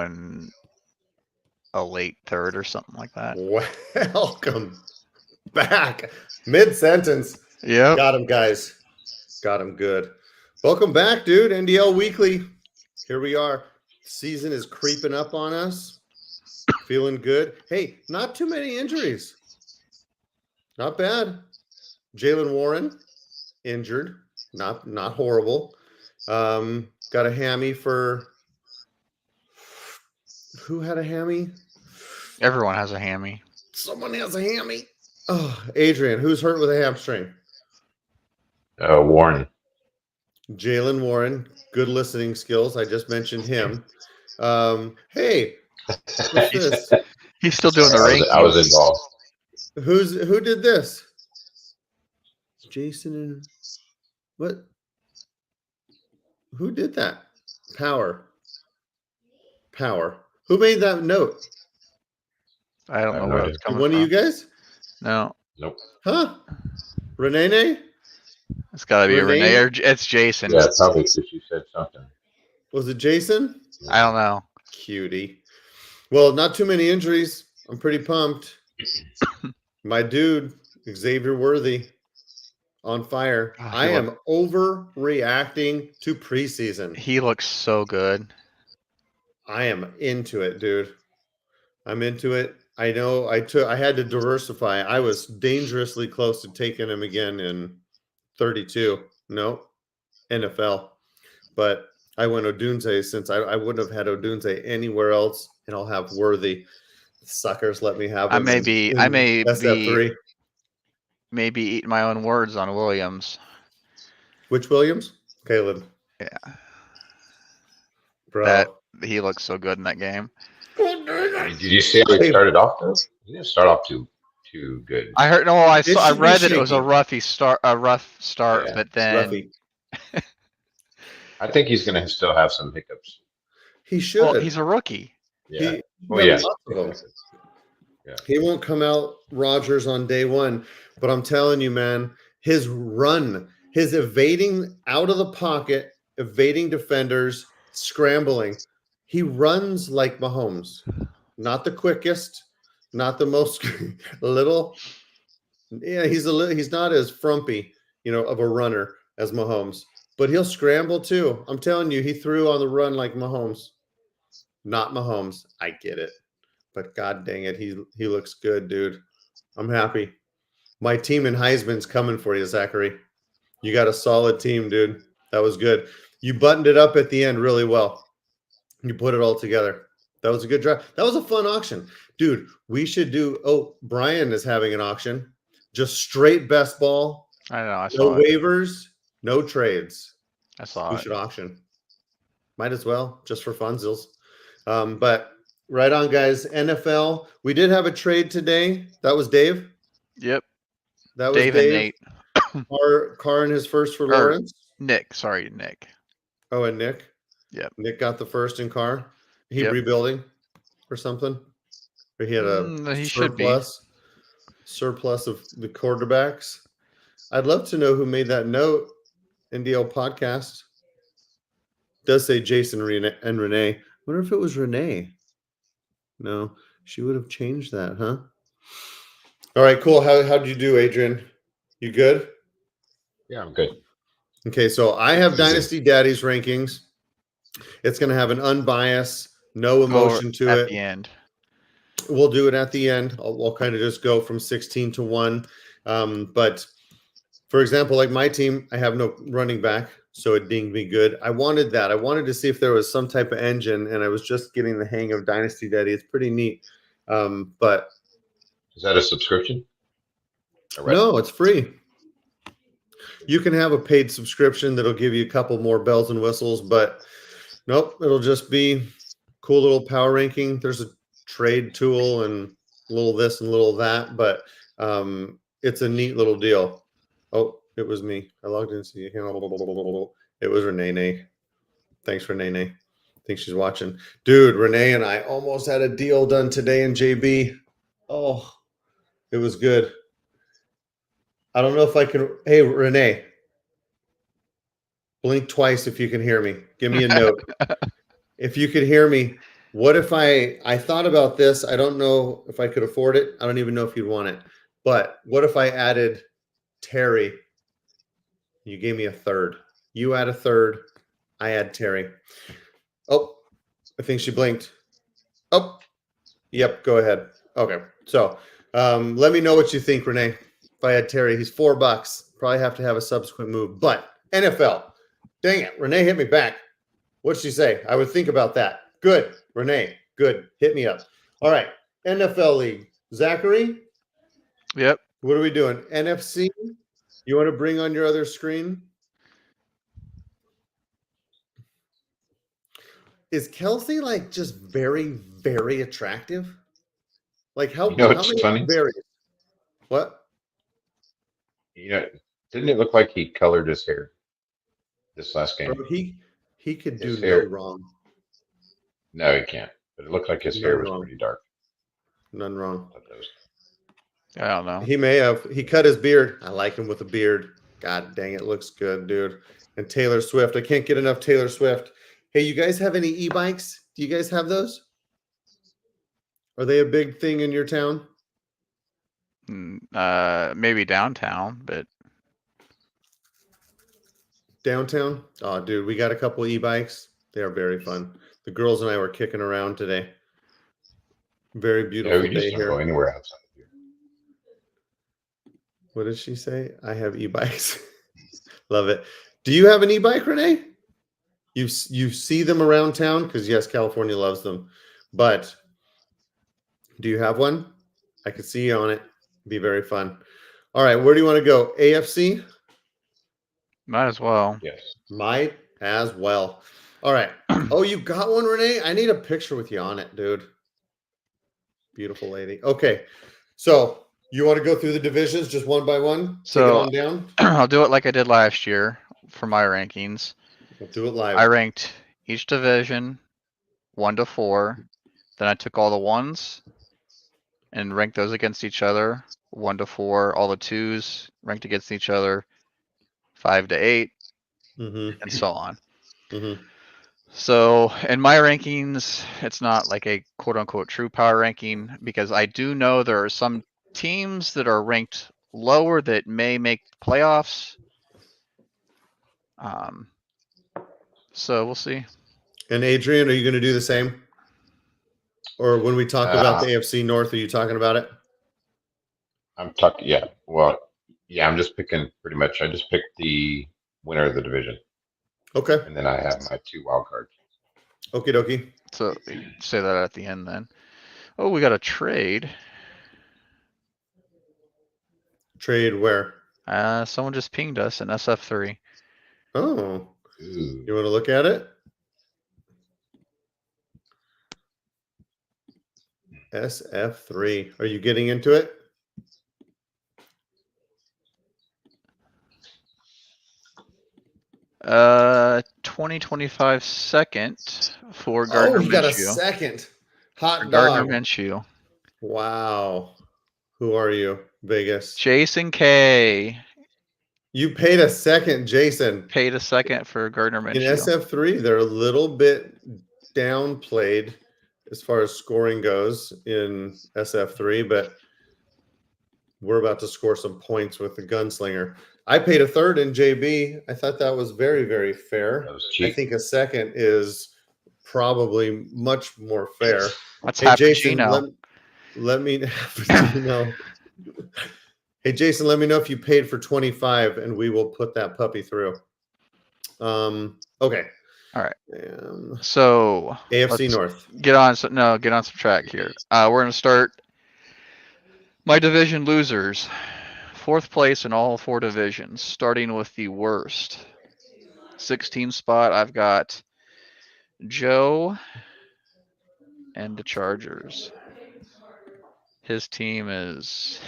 going a late third or something like that. Welcome back. Mid-sentence. Yep. Got him, guys. Got him good. Welcome back, dude. NDL Weekly. Here we are. Season is creeping up on us. Feeling good. Hey, not too many injuries. Not bad. Jalen Warren, injured. Not horrible. Got a hammy for... Who had a hammy? Everyone has a hammy. Someone has a hammy. Oh, Adrian, who's hurt with a hamstring? Warren. Jalen Warren, good listening skills. I just mentioned him. Hey, what's this? He's still doing the rankings. I was involved. Who did this? Jason and what? Who did that? Power. Who made that note? I don't know where it's coming One from. of you guys? Nope. Huh? Renee? It's got to be Renee or it's Jason. Yeah, probably because you said something. Was it Jason? I don't know. Cutie. Well, not too many injuries. I'm pretty pumped. My dude, Xavier Worthy, on fire. I am overreacting to preseason. He looks so good. I am into it, dude. I'm into it. I know I had to diversify. I was dangerously close to taking him again in 32. No, NFL. But I went Odunze since I wouldn't have had Odunze anywhere else, and I'll have Worthy. Suckers let me have him. I may be SF3. Maybe eating my own words on Williams. Which Williams? Caleb. Yeah. Bro. He looks so good in that game. Did you see how he started off though? He didn't start off too good. I heard I read that it was a rough start, Yeah. but then Ruffy. I think he's gonna still have some hiccups. He should. Well, he's a rookie. Yeah. He won't come out Rodgers on day one, but I'm telling you, man, his run, his evading out of the pocket, evading defenders, scrambling. He runs like Mahomes. Not the quickest, not the most little. Yeah, he's not as frumpy, of a runner as Mahomes, but he'll scramble too. I'm telling you, he threw on the run like Mahomes. Not Mahomes. I get it. But god dang it, he looks good, dude. I'm happy. My team in Heisman's coming for you, Zachary. You got a solid team, dude. That was good. You buttoned it up at the end really well. You put it all together. That was a good draft. That was a fun auction. Dude, we should do... Oh, Brian is having an auction. Just straight best ball. I know. I No saw waivers, no trades. I saw We should auction. Might as well, just for funzils. But right on, guys. NFL. We did have a trade today. That was Dave? Yep. That was Dave and Nate. Carr in his first for Lawrence. Nick. Sorry, Nick. Oh, and Nick? Yep. Nick got the first in Carr. He Yep. rebuilding or something? Or he had a he should be. surplus of the quarterbacks. I'd love to know who made that note. NDL podcast. Does say Jason and Renee. I wonder if it was Renee. No, she would have changed that, huh? All right, cool. How'd you do, Adrian? You good? Yeah, I'm good. Okay, so I have Dynasty Daddy's rankings. It's going to have an unbiased, no emotion to it. At the end. We'll do it at the end. I'll kind of just go from 16 to 1. But for example, like my team, I have no running back, so it dinged me good. I wanted that. I wanted to see if there was some type of engine, and I was just getting the hang of Dynasty Daddy. It's pretty neat. But is that a subscription? No, it's free. You can have a paid subscription that'll give you a couple more bells and whistles, but nope, it'll just be cool little power ranking. There's a trade tool and a little this and a little that, but it's a neat little deal. Oh, it was me. I logged in. See, it was Renee. Thanks, Renee. I think she's watching. Dude, Renee and I almost had a deal done today in JB. Oh, it was good. I don't know if I can. Hey, Renee, blink twice if you can hear me. Give me a note. If you could hear me, What if I thought about this? I don't know if I could afford it. I don't even know if you'd want it. But what if I added Terry? You gave me a third. You add a third. I add Terry. Oh, I think she blinked. Oh, yep. Go ahead. Okay. So let me know what you think, Renee. If I had Terry, he's $4. Probably have to have a subsequent move. But NFL. Dang it. Renee hit me back. What'd she say? I would think about that. Good. Renee. Good. Hit me up. All right. NFL League. Zachary, Yep. what are we doing? NFC? You want to bring on your other screen? Is Kelsey like just very, very attractive? Like how It's many funny. berries? What? Didn't it look like he colored his hair this last game? Bro, he could do His no hair. wrong. No, he can't. But it looked like his hair None was wrong. pretty dark. None wrong. I don't know. He may have. He cut his beard. I like him with a beard. God dang it, looks good, dude. And Taylor Swift. I can't get enough Taylor Swift. Hey, you guys have any e-bikes? Do you guys have those? Are they a big thing in your town? Maybe downtown, but Downtown? Oh, dude, we got a couple e-bikes. They are very fun. The girls and I were kicking around today. Very Yeah, beautiful we just day don't go here. anywhere outside of here. What did she say? I have e-bikes. Love it. Do you have an e-bike, Renee? You see them around town? Because yes, California loves them. But do you have one? I could see you on it. Be very fun. All right, where do you want to go? AFC? might as well. Yes. Might as well. All right. Oh, you got one, Renee? I need a picture with you on it, dude. Beautiful lady. Okay. So you want to go through the divisions just one by one? Take it So on down? I'll do it like I did last year for my rankings. We'll do it live. I ranked each division 1 to 4. Then I took all the ones and ranked those against each other. 1 to 4. All the twos ranked against each other. 5 to 8, Mm-hmm. and so on. Mm-hmm. So in my rankings, it's not like a quote unquote true power ranking because I do know there are some teams that are ranked lower that may make playoffs. So we'll see. And Adrian, are you going to do the same? Or when we talk about the AFC North, are you talking about it? I'm talking. Yeah. Well, yeah. I'm just picking pretty much. I just picked the winner of the division, Okay. and then I have my 2 wild cards. Okie dokie. So you say that at the end then. Oh, we got a trade. Trade where? Someone just pinged us in SF3. Oh. Ooh. You want to look at it? SF3. Are you getting into it? Uh, 2025 second for Gardner Oh, he got a Minshew. second. Hot Gardner dog. Minshew. Wow. Who are you? Vegas. Jason K. You paid a second, Jason. Paid a second for Gardner In Minshew. SF3, they're a little bit downplayed as far as scoring goes in SF3, but we're about to score some points with the gunslinger. I paid a third in JB. I thought that was very, very fair. That was I cheap. think a second is probably much more fair. That's Hey, half Jason, Pacino. let me know. Hey, Jason, let me know if you paid for 25 and we will put that puppy through. Okay. All right. So AFC North. Get on some track here. We're gonna start my division losers. 4th place in all 4 divisions, starting with the worst. 16 spot, I've got Joe and the Chargers. His team is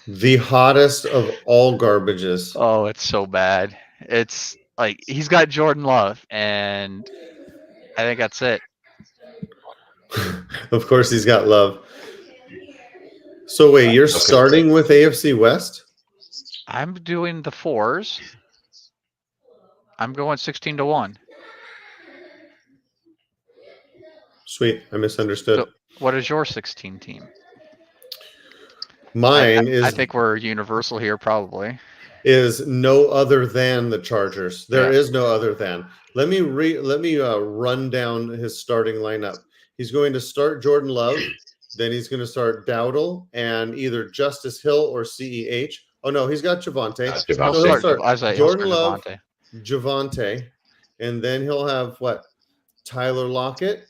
the hottest of all garbages. Oh, it's so bad. It's like he's got Jordan Love, and I think that's it. Of course, he's got Love. So wait, you're starting with AFC West? I'm doing the 4s. I'm going 16 to 1. Sweet. I misunderstood. So, what is your 16 team? Mine I think we're universal here, probably. is no other than the Chargers. There Yeah. is no other than. Let me run down his starting lineup. He's going to start Jordan Love, then he's going to start Dowdle and either Justice Hill or CEH. Oh no, he's got Javante. He'll So he'll Javante. start. start I say he'll Jordan start Love, Devontae. Javante, and then he'll have what? Tyler Lockett,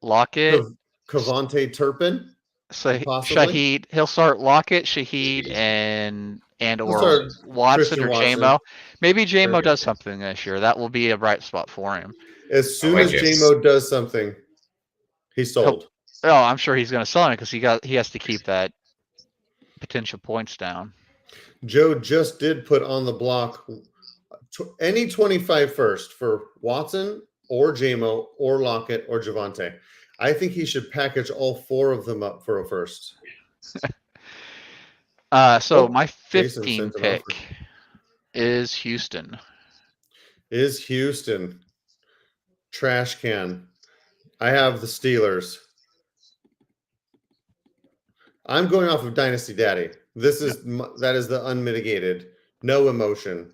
Lockett. Cavante Turpin, So possibly. Shaheed. He'll start Lockett, Shaheed, and He'll or start Watson Christian or Watson. JMO. Maybe JMO Sure. does something this year. That will be a bright spot for him. As I soon like as it. JMO does something, he's He'll, sold. oh, I'm sure he's going to sell him because he has to keep that potential points down. Joe just did put on the block any 25 first for Watson or JMO or Lockett or Javante. I think he should package all four of them up for a first. So my Jason 15 sent an offer. pick is Houston. Is Houston trash can? I have the Steelers. I'm going off of Dynasty Daddy. That is the unmitigated, no emotion.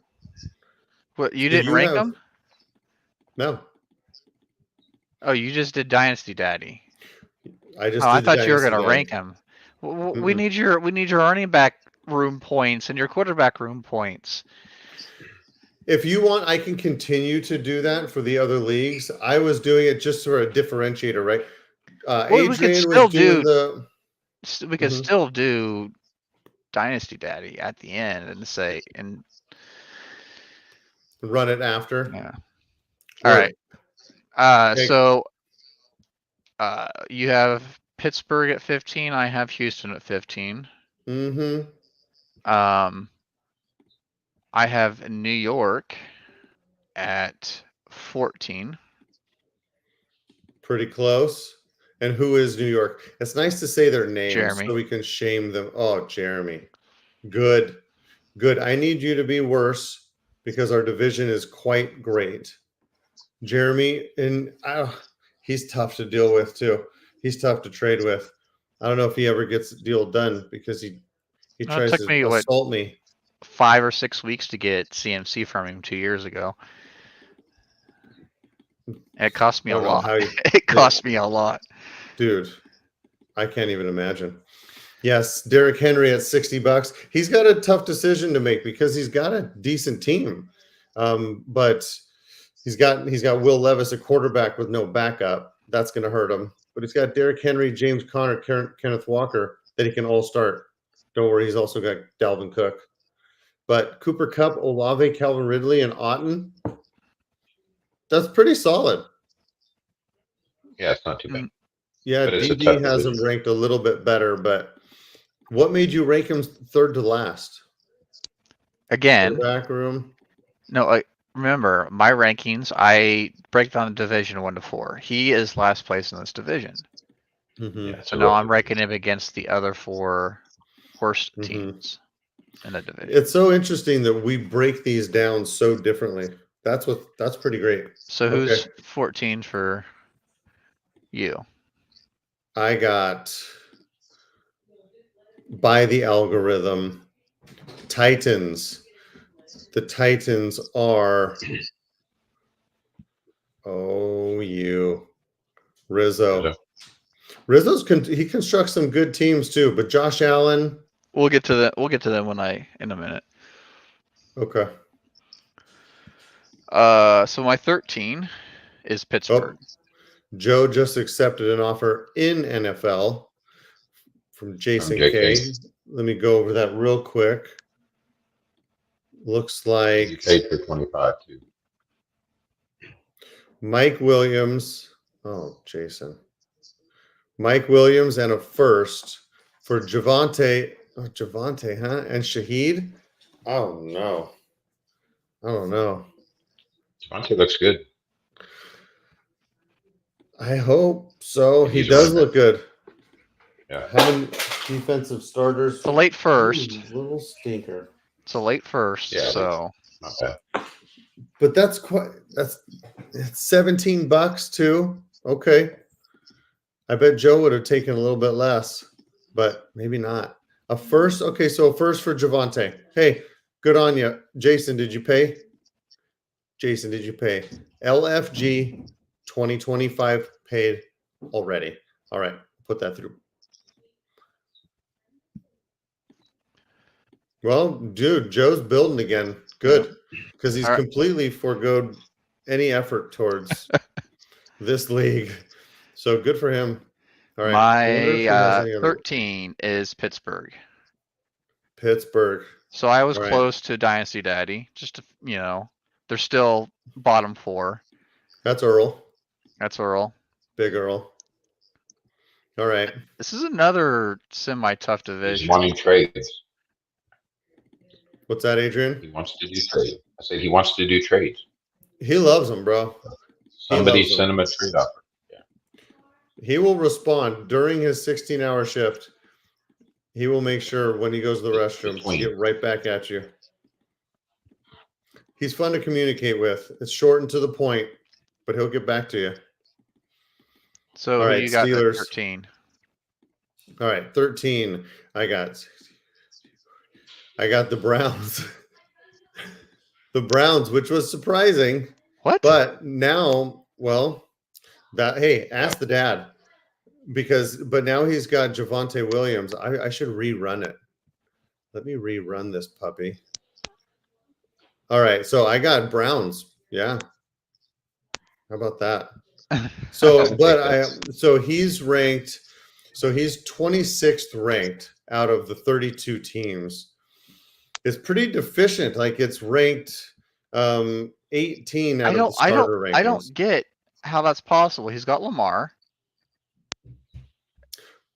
What, you So didn't rank have them? no. Oh, you just did Dynasty Daddy. I just Oh, I did the thought you were Dynasty going to Daddy. rank him. We need your running back room points and your quarterback room points. If you want, I can continue to do that for the other leagues. I was doing it just for a differentiator, right? Well, we could Adrian was still doing do the. we could still do Dynasty Daddy at the end and say and Run it after. yeah. Sure. All right. Okay. So you have Pittsburgh at 15. I have Houston at 15. Mm-hmm. I have New York at 14. Pretty close. And who is New York? It's nice to say their names Jeremy. so we can shame them. Oh, Jeremy. Good. Good. I need you to be worse because our division is quite great. Jeremy, and he's tough to deal with too. He's tough to trade with. I don't know if he ever gets the deal done because he It tries took to me assault me. 5 or 6 weeks to get CMC from him 2 years ago. And it cost me a lot. It cost me a lot. Dude, I can't even imagine. Yes, Derrick Henry at $60. He's got a tough decision to make because he's got a decent team. But he's got Will Levis, a quarterback with no backup. That's going to hurt him. But he's got Derrick Henry, James Conner, Kenneth Walker that he can all start. Don't worry, he's also got Dalvin Cook. But Cooper Kupp, Olave, Calvin Ridley, and Otten, that's pretty solid. Yeah, it's not too bad. Yeah, But it's a DD tough has him division. ranked a little bit better, but what made you rank him third to last? Again, back room. no, remember my rankings. I break down the division 1 to 4. He is last place in this division. Mm-hmm. Yeah, So now I'm ranking him against the other 4 worst teams in the division. It's so interesting that we break these down so differently. That's pretty great. So who's 14 for you? I got by the algorithm Titans. The Titans are Rizzo. He constructs some good teams too, but Josh Allen. We'll get to them in a minute. Okay. So my 13 is Pittsburgh. Joe just accepted an offer in NFL from Jason K. Let me go over that real quick. Looks like you paid for 25 too. Mike Williams. Oh, Jason. Mike Williams and a first for Javante. Oh, Javante, huh? And Shaheed? Oh, no. I don't know. Javante looks good. I hope so. He does look good. Yeah. How many defensive starters? It's a late first. Little stinker. It's a late first, Yeah, so not bad. But it's $17 too. Okay. I bet Joe would have taken a little bit less, but maybe not. A first, okay, so a first for Javante. Hey, good on you. Jason, did you pay? Jason, did you pay? LFG 2025 paid already. All right, put that through. Well, dude, Joe's building again. Good. Because he's All right. completely foregoed any effort towards this league. So good for him. All right. I wonder if he has My any other 13 is Pittsburgh. Pittsburgh. So I was All right. close to Dynasty Daddy. Just to, they're still bottom 4. That's Earl. That's Earl. Big Earl. All right. This is another semi-tough He's division. wanting trades. What's that, Adrian? He wants to do trades. I said he wants to do trades. He loves them, bro. Somebody loves send him a trade offer. He will respond during his 16-hour shift. He will make sure when he goes to the restroom to get right back at you. He's fun to communicate with. It's short and to the point, but he'll get back to you. So All who right, you got at Steelers. 13? All right, 13. I got the Browns. The Browns, which was surprising. What? But now, well, hey, ask the dad. But now he's got Javonte Williams. I should rerun it. Let me rerun this puppy. All right, so I got Browns. Yeah. How about that? So he's ranked. So he's 26th ranked out of the 32 teams. It's pretty deficient. Like it's ranked 18 out of the starter rankings. I don't get how that's possible. He's got Lamar.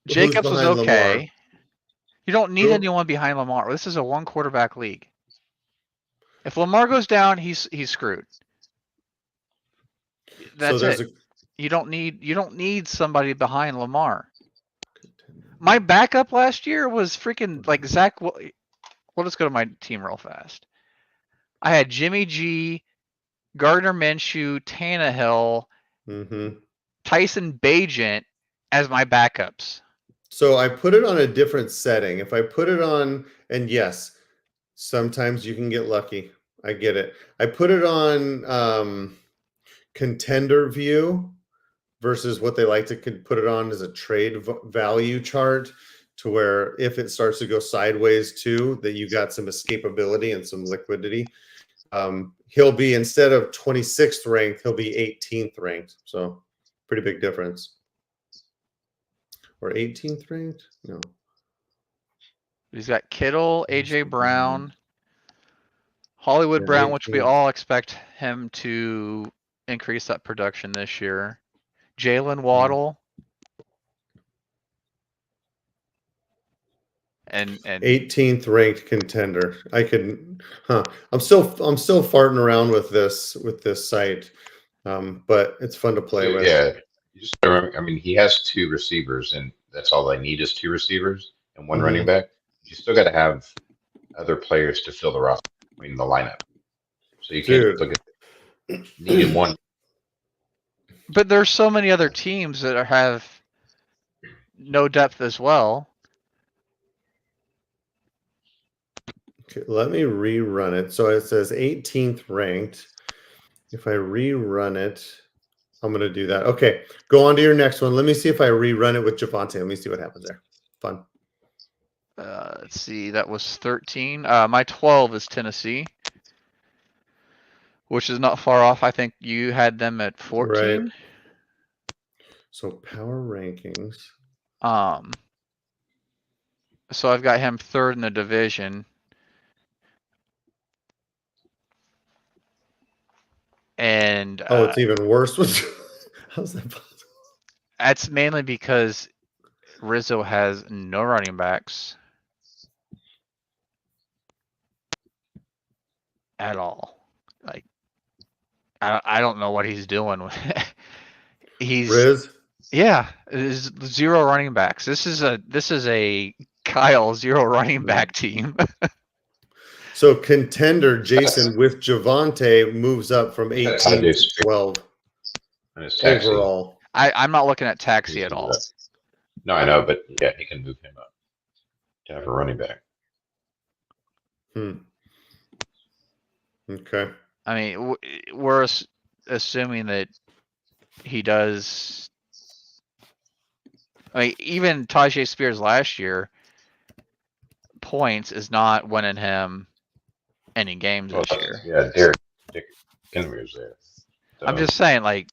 Jacobs was okay. Lamar? You don't need anyone behind Lamar. This is a 1-quarterback league. If Lamar goes down, he's screwed. That's it. You don't need somebody behind Lamar. My backup last year was freaking like Zach. Well, let's go to my team real fast. I had Jimmy G, Gardner Minshew, Tannehill, Tyson Bagent as my backups. So I put it on a different setting. If I put it on, and yes, sometimes you can get lucky. I get it. I put it on contender view versus what they like to put it on as a trade value chart, to where if it starts to go sideways too, that you got some escapability and some liquidity. He'll be, instead of 26th ranked, he'll be 18th ranked. So pretty big difference. Or 18th ranked? No. He's got Kittle, AJ Brown, Hollywood Brown, which we all expect him to increase that production this year. Jalen Waddle. And 18th ranked contender. I'm still farting around with this site. But it's fun to play with. Yeah. You just remember, I mean, he has 2 receivers, and that's all they need is 2 receivers and 1 running back. You still got to have other players to fill the roster, the lineup. So you can't look at needing 1. But there's so many other teams that have no depth as well. Okay, let me rerun it. So it says 18th ranked. If I rerun it, I'm going to do that. Okay, go on to your next one. Let me see if I rerun it with Javonte. Let me see what happens there. Fun. Let's see. That was 13. My 12 is Tennessee, which is not far off. I think you had them at 14. Right. So power rankings. So I've got him 3rd in the division. And it's even worse. How's that possible? That's mainly because Rizzo has no running backs at all. Like, I don't know what he's doing with it. Riz? Yeah, there's 0 running backs. This is a Kyle 0 running back team. So contender Jason with Javonte moves up from 18 to 12 overall. I'm not looking at He's Taxi at moved all. up. No, I know, but yeah, he can move him up to have a running back. Okay. I mean, we're assuming that he does. I mean, even Tajay Spears last year, points is not winning him any games Well, this year. yeah, Derek Henry's there. So, I'm just saying, like,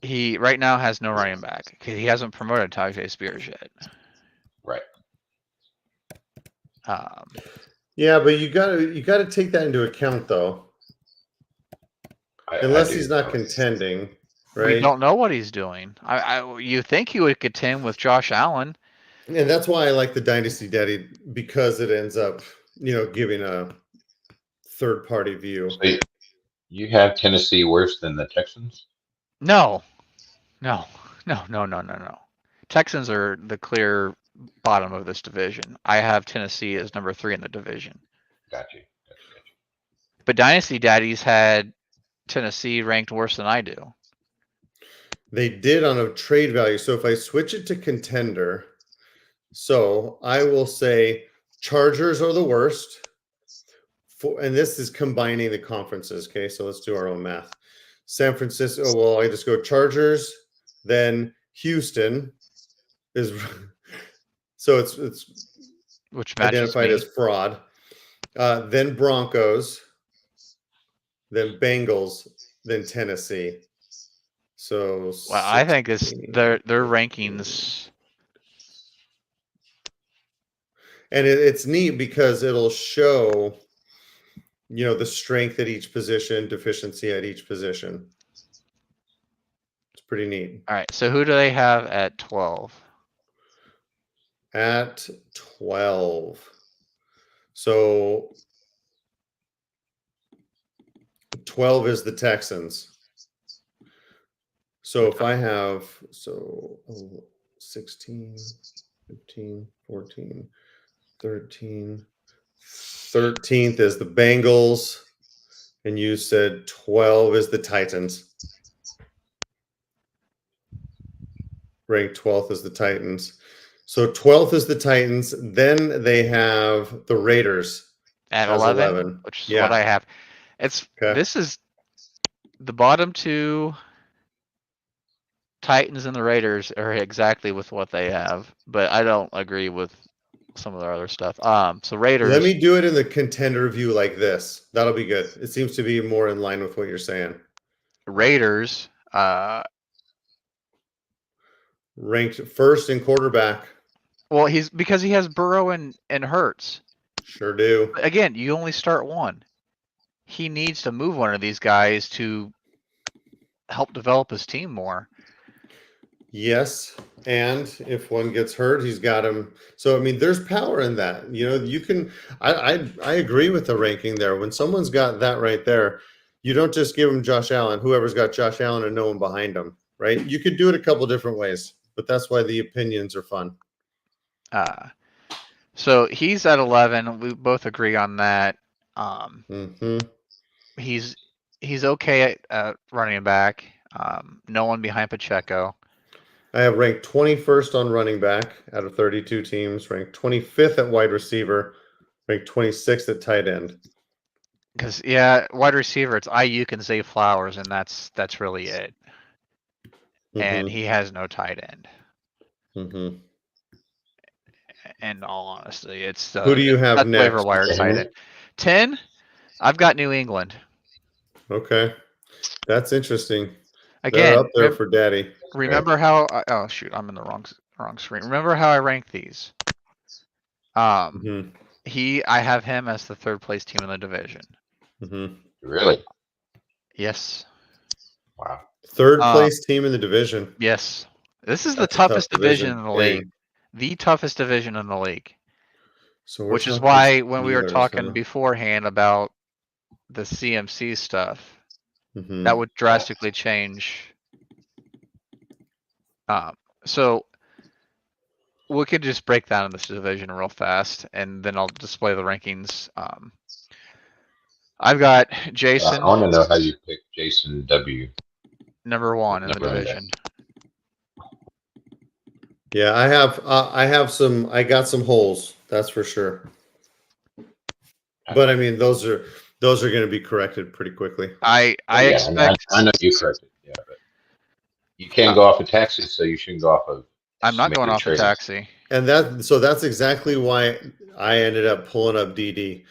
he right now has no running back. He hasn't promoted Tajay Spears yet. right. Yeah, but you gotta take that into account though. I Unless do. he's not contending, We right? don't know what he's doing. You think he would contend with Josh Allen? And that's why I like the Dynasty Daddy, because it ends up, giving a third party view. So you have Tennessee worse than the Texans? No. Texans are the clear bottom of this division. I have Tennessee as number 3 in the division. Got you. But Dynasty Daddies had Tennessee ranked worse than I do. They did on a trade value. So if I switch it to contender, so I will say Chargers are the worst. And this is combining the conferences. Okay, so let's do our own math. San Francisco. Well, I just go Chargers, then Houston is. So it's which matches identified me. as fraud. Then Broncos, then Bengals, then Tennessee. So well, I think it's their rankings. And it's neat because it'll show, the strength at each position, deficiency at each position. It's pretty neat. All right, so who do they have at 12? At 12. So 12 is the Texans. So if I have 16, 15, 14, 13, 13th is the Bengals, and you said 12 is the Titans. Ranked 12th is the Titans. So 12th is the Titans. Then they have the Raiders At as 11, which is what I have. This is the bottom 2 Titans and the Raiders are exactly with what they have, but I don't agree with some of their other stuff. So Raiders. Let me do it in the contender view like this. That'll be good. It seems to be more in line with what you're saying. Raiders. Ranked first in quarterback. Well, because he has Burrow and Hurts. Sure do. Again, you only start one. He needs to move one of these guys to help develop his team more. Yes, and if one gets hurt, he's got him. So I mean, there's power in that. You can. I agree with the ranking there. When someone's got that right there, you don't just give him Josh Allen. Whoever's got Josh Allen and no one behind him, right? You could do it a couple different ways, but that's why the opinions are fun. So he's at 11. We both agree on that. He's okay at running back. No one behind Pacheco. I have ranked 21st on running back out of 32 teams, ranked 25th at wide receiver, ranked 26th at tight end. Because wide receiver, it's Ayuk and Zay Flowers, and that's really it. And he has no tight end. In all honesty, it's who do you have next? Waiver wire tight end. 10. I've got New England. Okay, that's interesting. Again, they're up there for Daddy. Remember how? Oh shoot, I'm in the wrong screen. Remember how I ranked these? I have him as the 3rd place team in the division. Really? Yes. Wow. 3rd place team in the division. Yes. This is the toughest division in the league. The toughest division in the league. So which is why when we were talking beforehand about the CMC stuff, that would drastically change. So we could just break down this division real fast, and then I'll display the rankings. I've got I Jason, want to know how you picked Jason W. number one in the Number running back. division. Yeah, I got some holes, that's for sure. But I mean, those are going to be corrected pretty quickly. I Yeah, expect. I know you corrected. Yeah, but you can't go off of taxis, so you shouldn't go off of I'm not going estimated off the trades. taxi. And that's exactly why I ended up pulling up DD,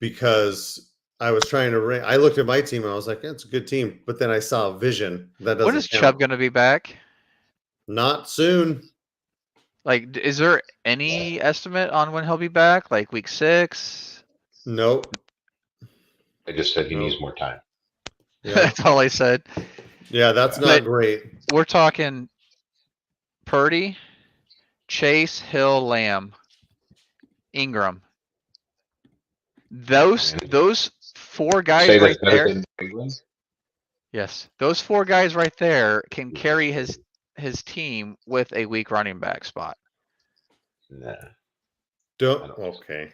because I was trying to rank. I looked at my team and I was like, "That's a good team," but then I saw Vision. That When doesn't is count. Chubb going to be back? Not soon. Like, is there any estimate on when he'll be back? Like week 6? Nope. I just said he Nope. needs more time. Yeah, That's all I said. yeah, that's But- not great. We're talking Purdy, Chase, Hill, Lamb, Ingram. Those 4 guys Say right that's better there. than New England. Yes, those 4 guys right there can carry his team with a weak running back spot. Nah, Don't. don't. Okay.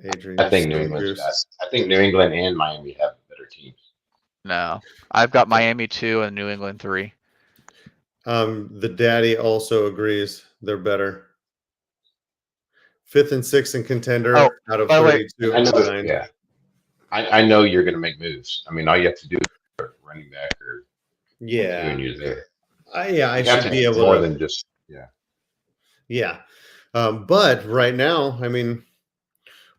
Adrian, I think you're New so England's got. goose. I think New England and Miami have better teams. No, I've got Miami 2 and New England 3. The daddy also agrees they're better. 5th and 6th in contender Oh, out of by the way, 32. I know that, 9. yeah. I know you're going to make moves. I mean, all you have to do is running back or two, Yeah. and you're there. I You have should to be do able more to. than just Yeah. But right now, I mean,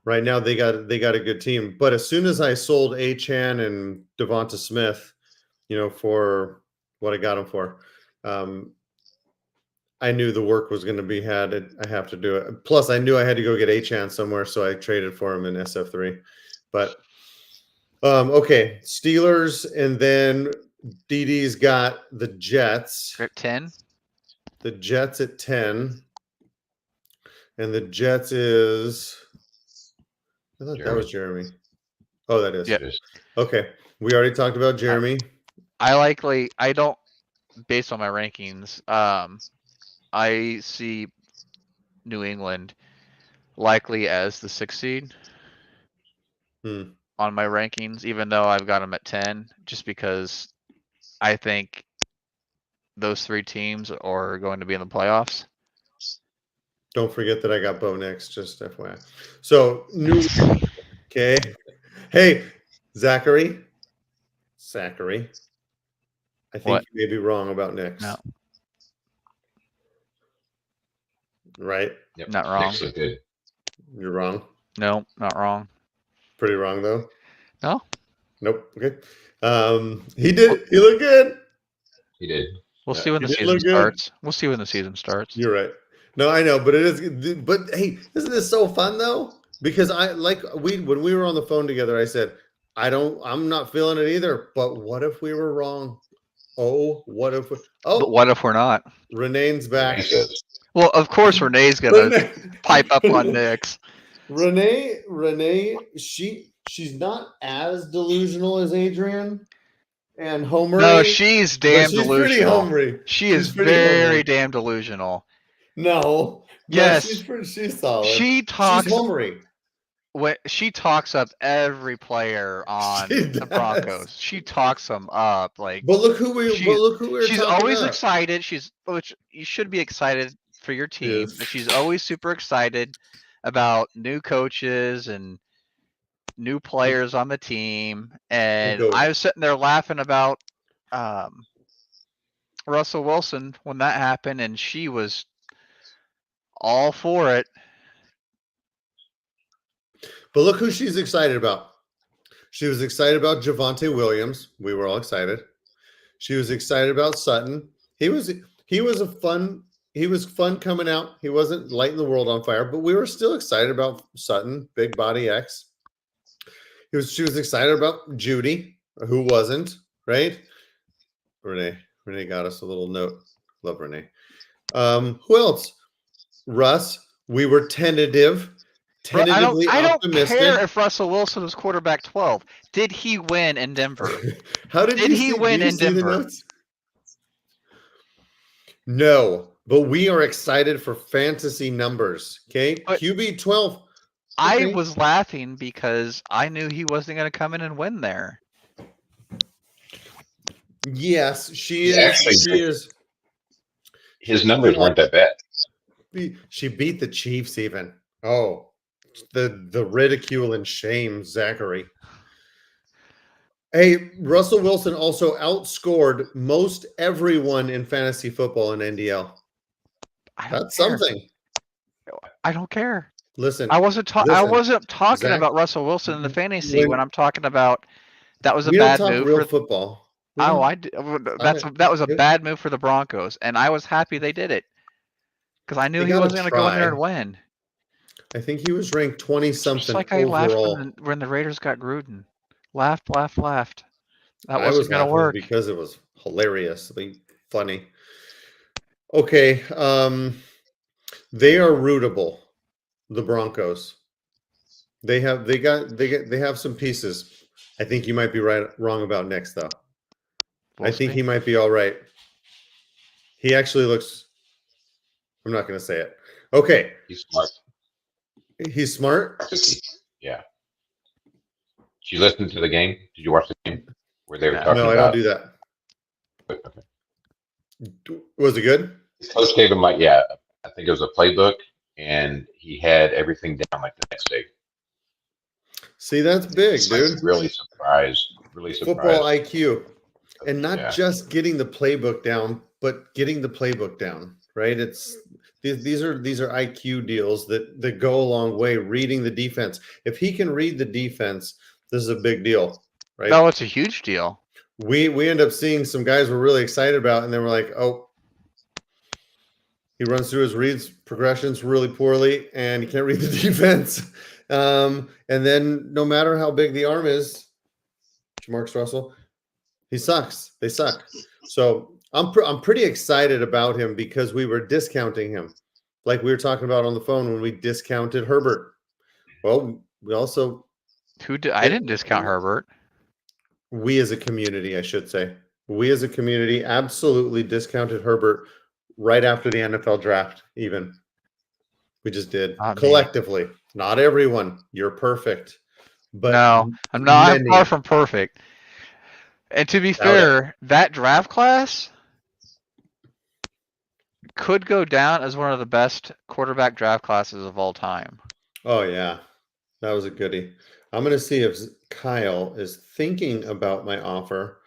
right now they got a good team. But as soon as I sold Achan and Devonta Smith, for what I got them for, I knew the work was going to be had. I have to do it. Plus, I knew I had to go get Achan somewhere, so I traded for him in SF3. But okay, Steelers, and then DD's got the Jets. At 10. The Jets at 10. And the Jets is. I thought that was Jeremy. Oh, that is. Yep. Okay. We already talked about Jeremy. I don't, based on my rankings, I see New England likely as the 6th seed on my rankings, even though I've got them at 10, just because I think those 3 teams are going to be in the playoffs. Don't forget that I got Bo next, just FYI. So, okay. Hey, Zachary. I think What? you may be wrong about next. No. Right? Yep. Not wrong. Knicks look good. You're wrong. No, not wrong. Pretty wrong, though. No? Nope. Okay. He did. He looked good. He did. We'll see when He the did season look good. starts. We'll see when the season starts. You're right. No, I know, but it is. But hey, isn't this so fun though? Because when we were on the phone together, I said, I'm not feeling it either. But what if we were wrong? Oh, what if? But what if we're not? Renee's back. He says, Well, of course Renee's gonna pipe up on Knicks. Renee, she's not as delusional as Adrian and Homer. No, she's damn she's delusional. pretty Homery. She is very damn delusional. No. Yes. She's solid. She talks She's Homery. when she talks up every player on the Broncos. She talks them up like. But look who we were. She's talking always up. excited. Which you should be excited for your team. Yes. But she's always super excited about new coaches and new players on the team. And I was sitting there laughing about Russell Wilson when that happened, and she was all for it. But look who she's excited about. She was excited about Javonte Williams. We were all excited. She was excited about Sutton. He was fun coming out. He wasn't lighting the world on fire, but we were still excited about Sutton, big body X. She was excited about Judy, who wasn't, right? Renee got us a little note. Love Renee. Who else? Russ. We were tentatively I don't optimistic. care if Russell Wilson was quarterback 12. Did he win in Denver? How did he win in Denver? No, but we are excited for fantasy numbers. Okay, QB 12. I Okay. was laughing because I knew he wasn't going to come in and win there. Yes, she He is. actually She is. his numbers Well, weren't that bad. she beat the Chiefs even. Oh, the ridicule and shame, Zachary. Hey, Russell Wilson also outscored most everyone in fantasy football in NDL. I don't That's care. something. I don't care. Listen, I wasn't talking Zach. about Russell Wilson in the fantasy when When I'm talking about that was a we don't bad talk move real for. football, we Oh, don't. that was a It- bad move for the Broncos, and I was happy they did it because I knew They he got to wasn't going to go in there try. and win. I think he was ranked 20 Just something like I laughed overall. when the Raiders got Gruden. Laughed. That I was wasn't going to laughing work. because it was hilariously funny. Okay, they are rootable. The Broncos. They have some pieces. I think you might be wrong about Nick's though. I We'll think he see. might be all right. He actually looks. I'm not going to say it. Okay, He's smart. he's smart. Yeah. Did you listen to the game? Did you watch the game where they were No. talking No, I don't about? do that. Okay. Was it good? His coach gave him like, yeah, I think it was a playbook, and he had everything down like the next day. See, that's big, It's like dude. really Football surprised. IQ, and not Yeah, just getting the playbook down, but getting the playbook down. Right? It's these are IQ deals that go a long way. Reading the defense. If he can read the defense, this is a big deal, right? No, it's a huge deal. We end up seeing some guys we're really excited about, and then we're like, oh, he runs through his reads progressions really poorly, and he can't read the defense. And then no matter how big the arm is, Jamarcus Russell, he sucks. They suck. So I'm pretty excited about him because we were discounting him, like we were talking about on the phone when we discounted Herbert. Well, we also I didn't discount Herbert. we as a community, I should say, we as a community absolutely discounted Herbert right after the NFL draft. Even we just did Not me. collectively. Not everyone. You're perfect, but No, I'm not. I'm far many from perfect. And to be doubt it. fair, that draft class could go down as one of the best quarterback draft classes of all time. Oh yeah, that was a goodie. I'm gonna see if Kyle is thinking about my offer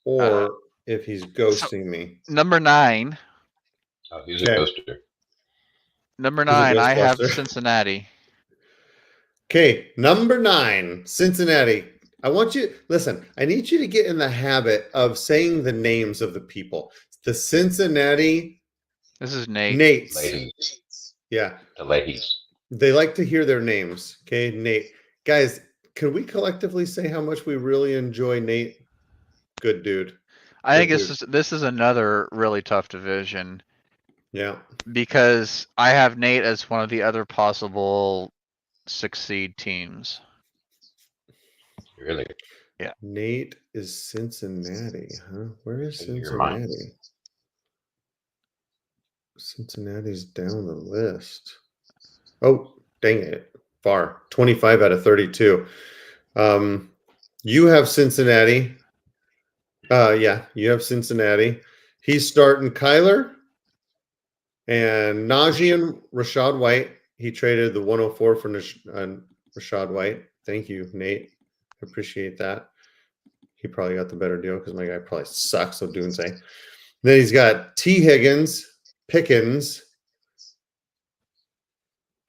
or if he's ghosting me. Number 9. oh, he's a Okay, ghoster. Number he's a 9, I have Ghostbuster. Cincinnati. Okay, number 9, Cincinnati. I want you listen. I need you to get in the habit of saying the names of the people. The Cincinnati This is Nate. Nates. Ladies, Yeah, the ladies. they like to hear their names. Okay, Nate. Guys, can we collectively say how much we really enjoy Nate? Good dude. I think Good dude. this is another really tough division Yeah. because I have Nate as one of the other possible 6 seed teams. Really, Nate is Cincinnati, huh? Where is in your mind. Cincinnati? Cincinnati's down the list. Oh, dang it. Far. 25 out of 32. You have Cincinnati. Yeah, you have Cincinnati. He's starting Kyler and Najee and Rashad White. He traded the 104 for Rashad White. Thank you, Nate. I appreciate that. He probably got the better deal because my guy probably sucks. So Doonsay. Then he's got T. Higgins, Pickens,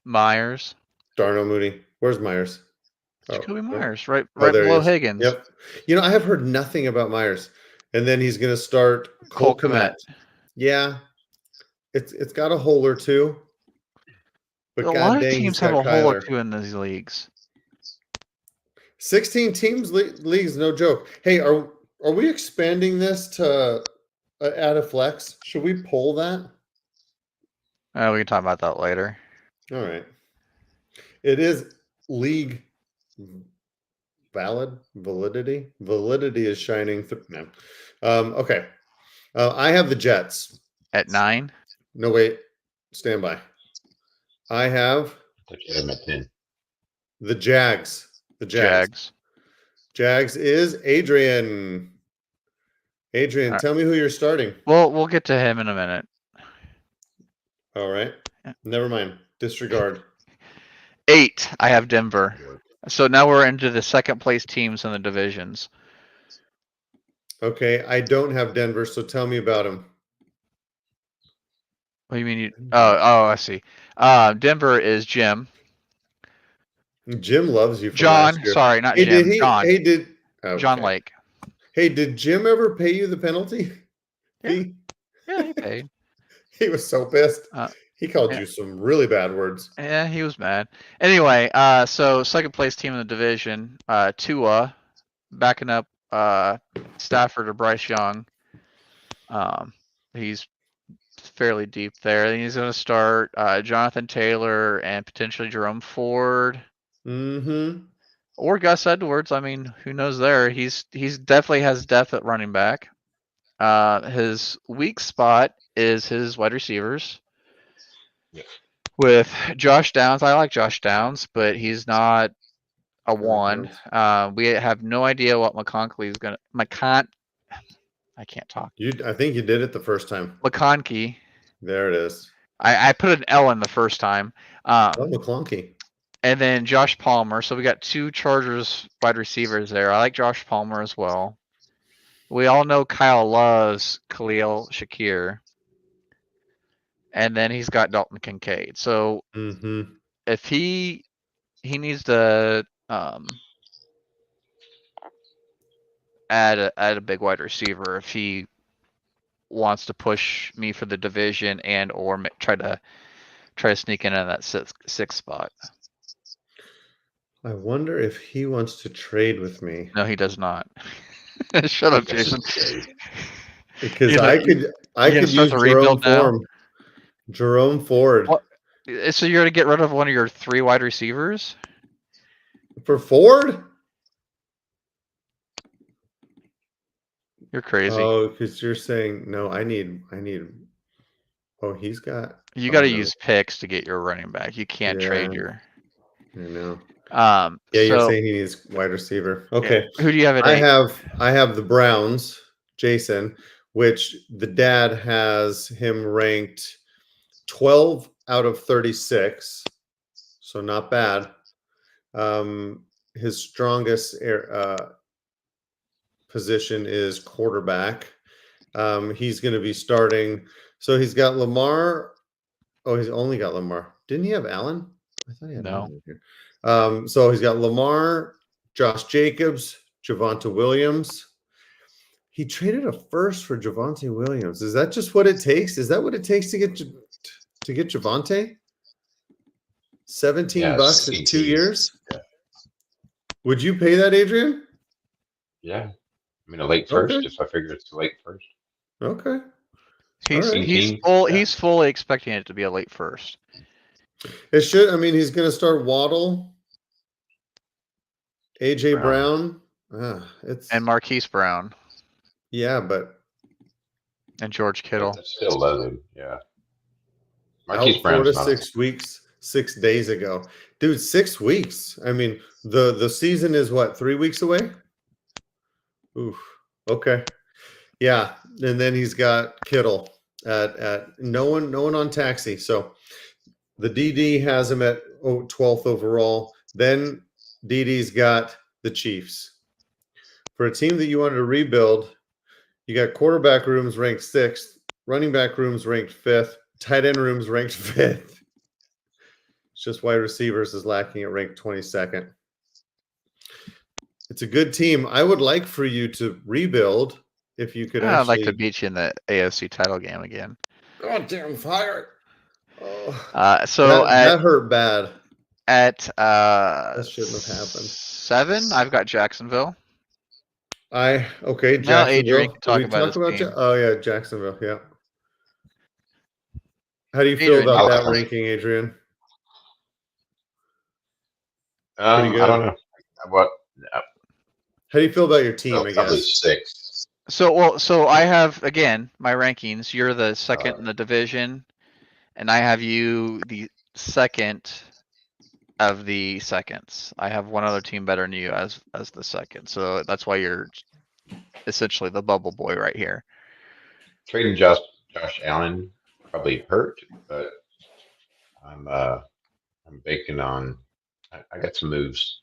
Myers. Darnell Mooney. Where's Myers? Jacoby no. Myers, right There he below is. Higgins. Yep. You know, I have heard nothing about Myers. And then he's going to start Cole Kmet. Yeah, it's got a hole or two. But A god lot of dang, teams he's have got a hole or Kyler. two in these leagues. 16 teams leagues, no joke. Hey, are we expanding this to add a flex? Should we pull that? We can talk about that later. All right. It is league validity. Validity is shining through. No. Okay. I have the Jets. At 9? No, wait. Stand by. I have Touch him at 10. The Jags. The Jags. Jags is Adrian. Adrian, Alright. tell me who you're starting. Well, we'll get to him in a minute. All right. Yeah. Never mind. Disregard. 8, I have Denver. So now we're into the second place teams in the divisions. Okay, I don't have Denver, so tell me about him. What do you mean? I see. Denver is Jim. Jim loves you from John, last year. sorry, not Hey, Jim. did he? John. Hey, did okay. John Lake. Hey, did Jim ever pay you the penalty fee? Yeah, he paid. He was so pissed. He called yeah. you some really bad words. Yeah, he was mad. Anyway, so second place team in the division, Tua, backing up Stafford or Bryce Young. He's fairly deep there. He's going to start Jonathan Taylor and potentially Jerome Ford. Mm-hmm. Or Gus Edwards. I mean, who knows there? He's definitely has depth at running back. His weak spot is his wide receivers. Yeah. With Josh Downs, I like Josh Downs, but he's not a one. We have no idea what McConkey is going to. I can't talk. I think you did it the first time. McConkey. There it is. I put an L in the first time. McClunky. And then Josh Palmer. So we got 2 Chargers wide receivers there. I like Josh Palmer as well. We all know Kyle loves Khalil Shakir. And then he's got Dalton Kincaid. So if he needs to add a big wide receiver if he wants to push me for the division and or try to sneak in on that sixth spot. I wonder if he wants to trade with me. No, he does not. Shut up, Jason. Because I could use Jerome Ford. What? So you're gonna get rid of one of your 3 wide receivers? For Ford? You're crazy. Oh, because you're saying no. I need. Oh, he's got. You got to use picks to get your running back. You can't trade your. I know. Yeah, you're saying he needs wide receiver. Okay. Yeah. Who do you have at 8? I have the Browns, Jason, which the dad has him ranked 12 out of 36, so not bad. His strongest position is quarterback. He's going to be starting. So he's got Lamar. Oh, he's only got Lamar. Didn't he have Allen? I thought he had Allen here. So he's got Lamar, Josh Jacobs, Javonte Williams. He traded a first for Javonte Williams. Is that just what it takes? Is that what it takes to get Javonte? $17 in 2 years? Yeah. Would you pay that, Adrian? Yeah. I mean, a late first, if I figure it's a late first. Okay. He's fully expecting it to be a late first. It should. I mean, he's going to start Waddle, AJ Brown. And Marquise Brown. Yeah, but and George Kittle. That's still loaded. Yeah. Marquise Brown 4 to 6 weeks, 6 days ago, dude. 6 weeks. I mean, the season is what, 3 weeks away? Oof. Okay. Yeah, and then he's got Kittle at no one on taxi. So the DD has him at 12th overall. Then DD's got the Chiefs. For a team that you wanted to rebuild, you got quarterback rooms ranked 6th, running back rooms ranked 5th, tight end rooms ranked 5th. It's just wide receivers is lacking at ranked 22nd. It's a good team. I would like for you to rebuild if you could. I'd like to beat you in the AFC title game again. Goddamn fire! Oh. So that hurt bad. At that shouldn't have happened. 7, I've got Jacksonville. Jacksonville. Now Adrian can talk about Jacksonville. Yeah. How do you feel about that ranking, Adrian? I don't know. How do you feel about your team? I probably guess 6. So I have again my rankings. You're the second in the division, and I have you the second of the seconds. I have one other team better than you as the second. So that's why you're essentially the bubble boy right here. Trading Josh Allen probably hurt, but I'm banking on. I got some moves.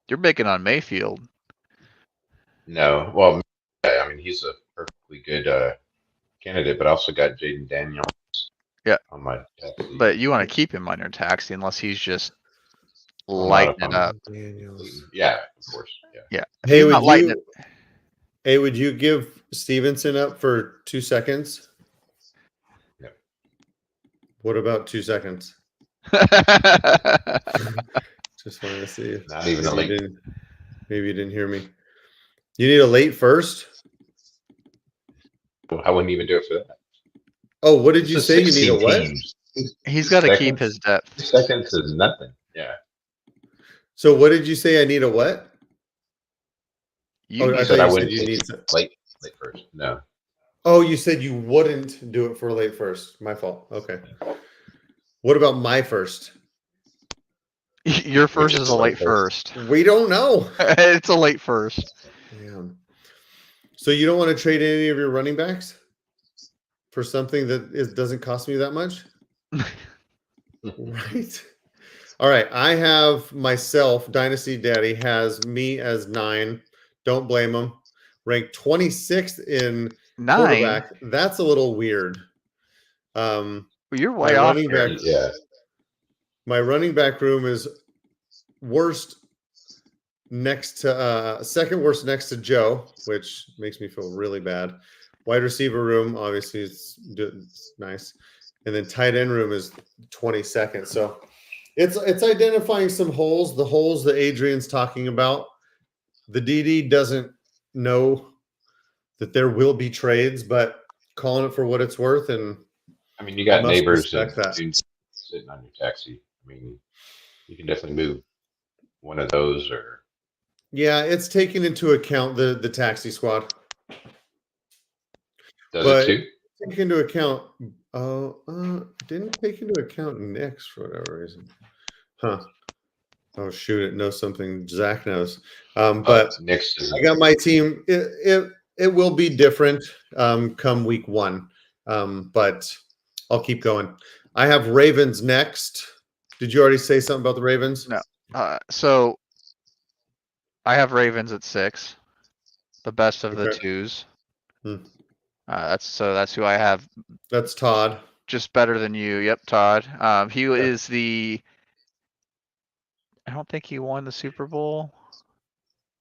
You're making on Mayfield. No, well, I mean he's a perfectly good candidate, but I also got Jaden Daniels. Yeah. On my taxi. But you want to keep him on your taxi unless he's just Well, not lighting if it I'm up. Daniels. Yeah, of course. Yeah. Yeah. If Hey, he's not lighting it. Hey, would you give Stevenson up for 2 seconds? Yep. What about 2 seconds? Just wanted to see if Not even a late. Maybe you didn't hear me. You need a late first? I wouldn't even do it for that. Oh, what did This you is say? You need a 16 what? teams. He's 2 got to seconds- keep his depth. 2 seconds is nothing. Yeah. So what did you say? I need a what? You Oh, I need thought said I you said wouldn't you take need. late first. No. Oh, you said you wouldn't do it for a late first. My fault. Okay. What about my first? your Which first is is the a late late first. We don't know. It's a late first. Damn. So you don't want to trade any of your running backs for something that doesn't cost me that much? Right. All right. I have myself, Dynasty Daddy has me as 9. Don't blame him. Ranked 26th in 9. quarterback. That's a little weird. You're My way off running here. back, Yeah. my running back room is worst next to second worst next to Joe, which makes me feel really bad. Wide receiver room, obviously, it's nice, and then tight end room is 22nd. So it's identifying some holes, the holes that Adrian's talking about. The DD doesn't know that there will be trades, but calling it for what it's worth, and I mean, you got must neighbors and respect that. dudes sitting on your taxi. I mean, you can definitely move one of those or. Yeah, it's taking into account the taxi squad. Does But it too? take into account, didn't take into account Nick's for whatever reason. Huh. Oh shoot, it knows something Zach knows. But Nick's is. I got my team. It will be different come week 1. But I'll keep going. I have Ravens next. Did you already say something about the Ravens? No. So I have Ravens at 6, the best of the Okay. 2s. Hmm. That's who I have. That's Todd. Just better than you. Yep, Todd. He is the. I don't think he won the Super Bowl.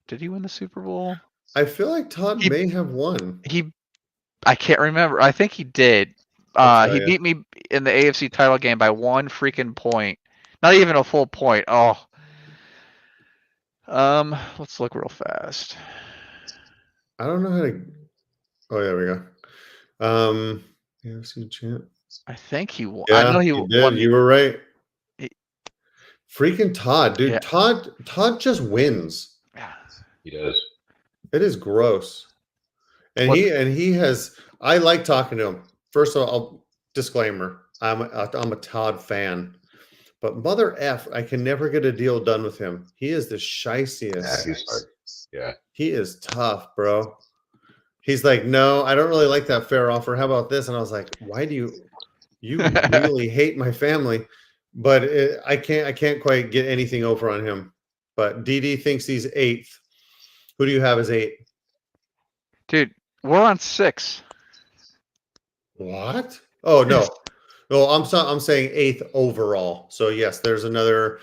Did he win the Super Bowl? I feel like Todd may have won. I can't remember. I think he did. He beat me in the AFC title game by 1 freaking point. Not even a full point. Oh. Let's look real fast. I don't know how to. Oh, there we go. AFC champ. I think he won. Yeah, I know he you did. won. You were right. He- Freaking Todd, dude. Yeah. Todd just wins. He does. It is gross. And he has. I like talking to him. First of all, disclaimer: I'm a Todd fan, but mother f, I can never get a deal done with him. He is the shiestiest. Yeah, he's hard. Yeah. He is tough, bro. He's like, no, I don't really like that fair offer. How about this? And I was like, why do you really hate my family? But I can't quite get anything over on him. But DD thinks he's 8th. Who do you have as 8? Dude, we're on 6. What? Oh no. No, I'm saying 8th overall. So yes, there's another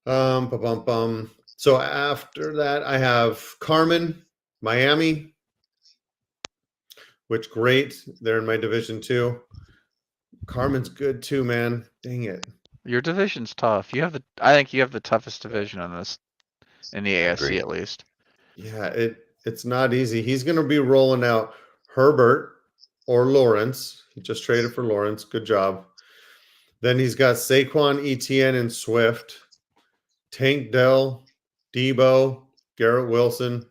So after that, I have Carmen, Miami, which great. They're in my division too. Carmen's good too, man. Dang it. Your division's tough. I think you have the toughest division in this, in the AFC agree. at least. Yeah, it's not easy. He's going to be rolling out Herbert or Lawrence. He just traded for Lawrence. Good job. Then he's got Saquon, Etienne, and Swift. Tank Dell, Debo, Garrett Wilson.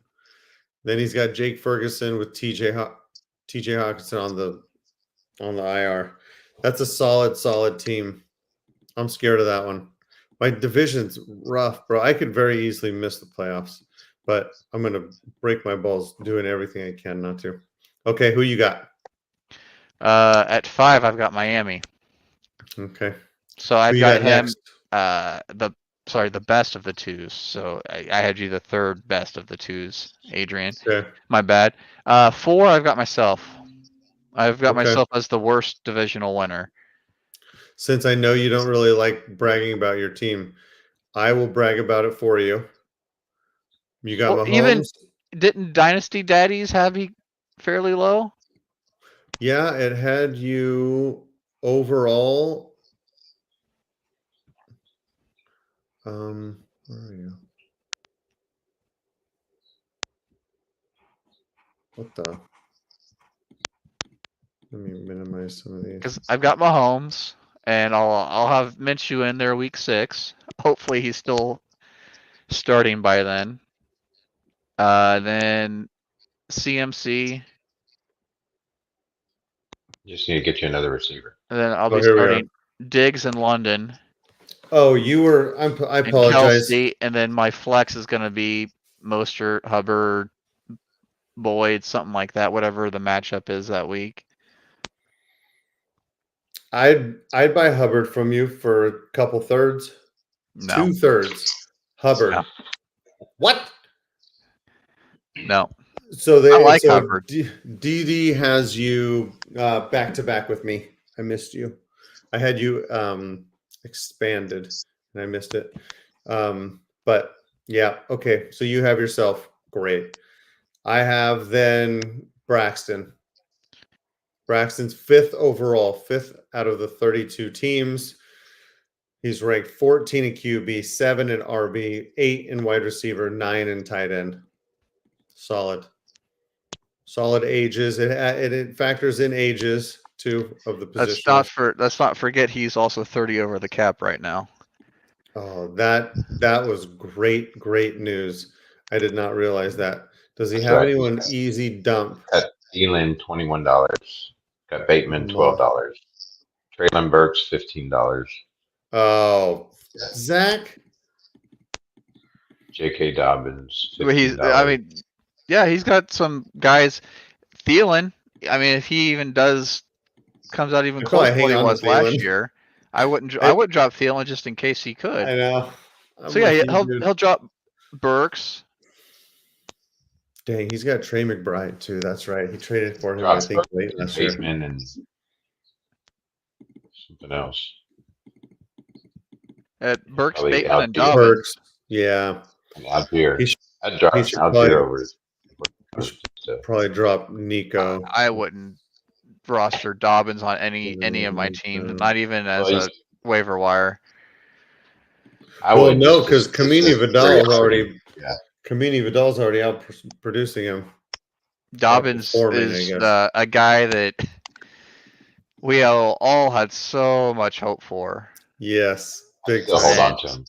Then he's got Jake Ferguson with TJ Hawkinson on the IR. That's a solid team. I'm scared of that one. My division's rough, bro. I could very easily miss the playoffs, but I'm gonna break my balls doing everything I can not to. Okay, who you got? At 5, I've got Miami. Okay, So who I've you got got him. next? The best of the twos. So I had you the third best of the twos, Adrian. Okay, My bad. 4, I've got myself. I've got okay. myself as the worst divisional winner. Since I know you don't really like bragging about your team, I will brag about it for you. You got Well, even Mahomes. didn't Dynasty Daddies have he fairly low? Yeah, it had you overall. Where are you? What the? Let me minimize some of these. Because I've got Mahomes, and I'll have Minshew in there week 6. Hopefully he's still starting by then. Then CMC, You just need to get you another receiver. and then I'll Oh, be here we are. starting Diggs in London Oh, you were. I and apologize. Kelsey, and then my flex is going to be Mostert, Hubbard, Boyd, something like that, whatever the matchup is that week. I'd buy Hubbard from you for a couple thirds. No. 2/3. Hubbard. No. What? No. So I like Hubbard. DD has you back to back with me. I missed you. I had you expanded and I missed it. But yeah, okay. So you have yourself. Great. I have then Braxton. Braxton's 5th overall, 5th out of the 32 teams. He's ranked 14 in QB, 7 in RB, 8 in wide receiver, 9 in tight end. Solid. Solid ages. It factors in ages too of the positions. Let's not forget he's also 30 over the cap right now. Oh, that was great news. I did not realize that. Does he That's have right. anyone easy dump? Got Thielen $21. Got Bateman $12. Traylon Burks $15. Oh, Yeah. Zach. J.K. Dobbins He's, $15. yeah, he's got some guys. Thielen, I mean, if he even comes out even I'd close probably to hang what he on to was last Thielen. year, I wouldn't drop Thielen just in case he could. I know. So yeah, he'll drop Burks. Dang, he's got Trey McBride too. That's right. He traded for him, I Drops think, late last year. Bateman and something else. At Burks, Probably Bateman, and Algier. Dobbins. Burks. Yeah. And Algier. He should, I'd drop he should Algier over. he should probably drop Nico. I wouldn't roster Dobbins on any of my teams, not even as a waiver wire. I Well, would no, because Kamini Vidal's already out producing him. Dobbins is a guy that we all had so much hope for. Yes, big time. Hold on to him.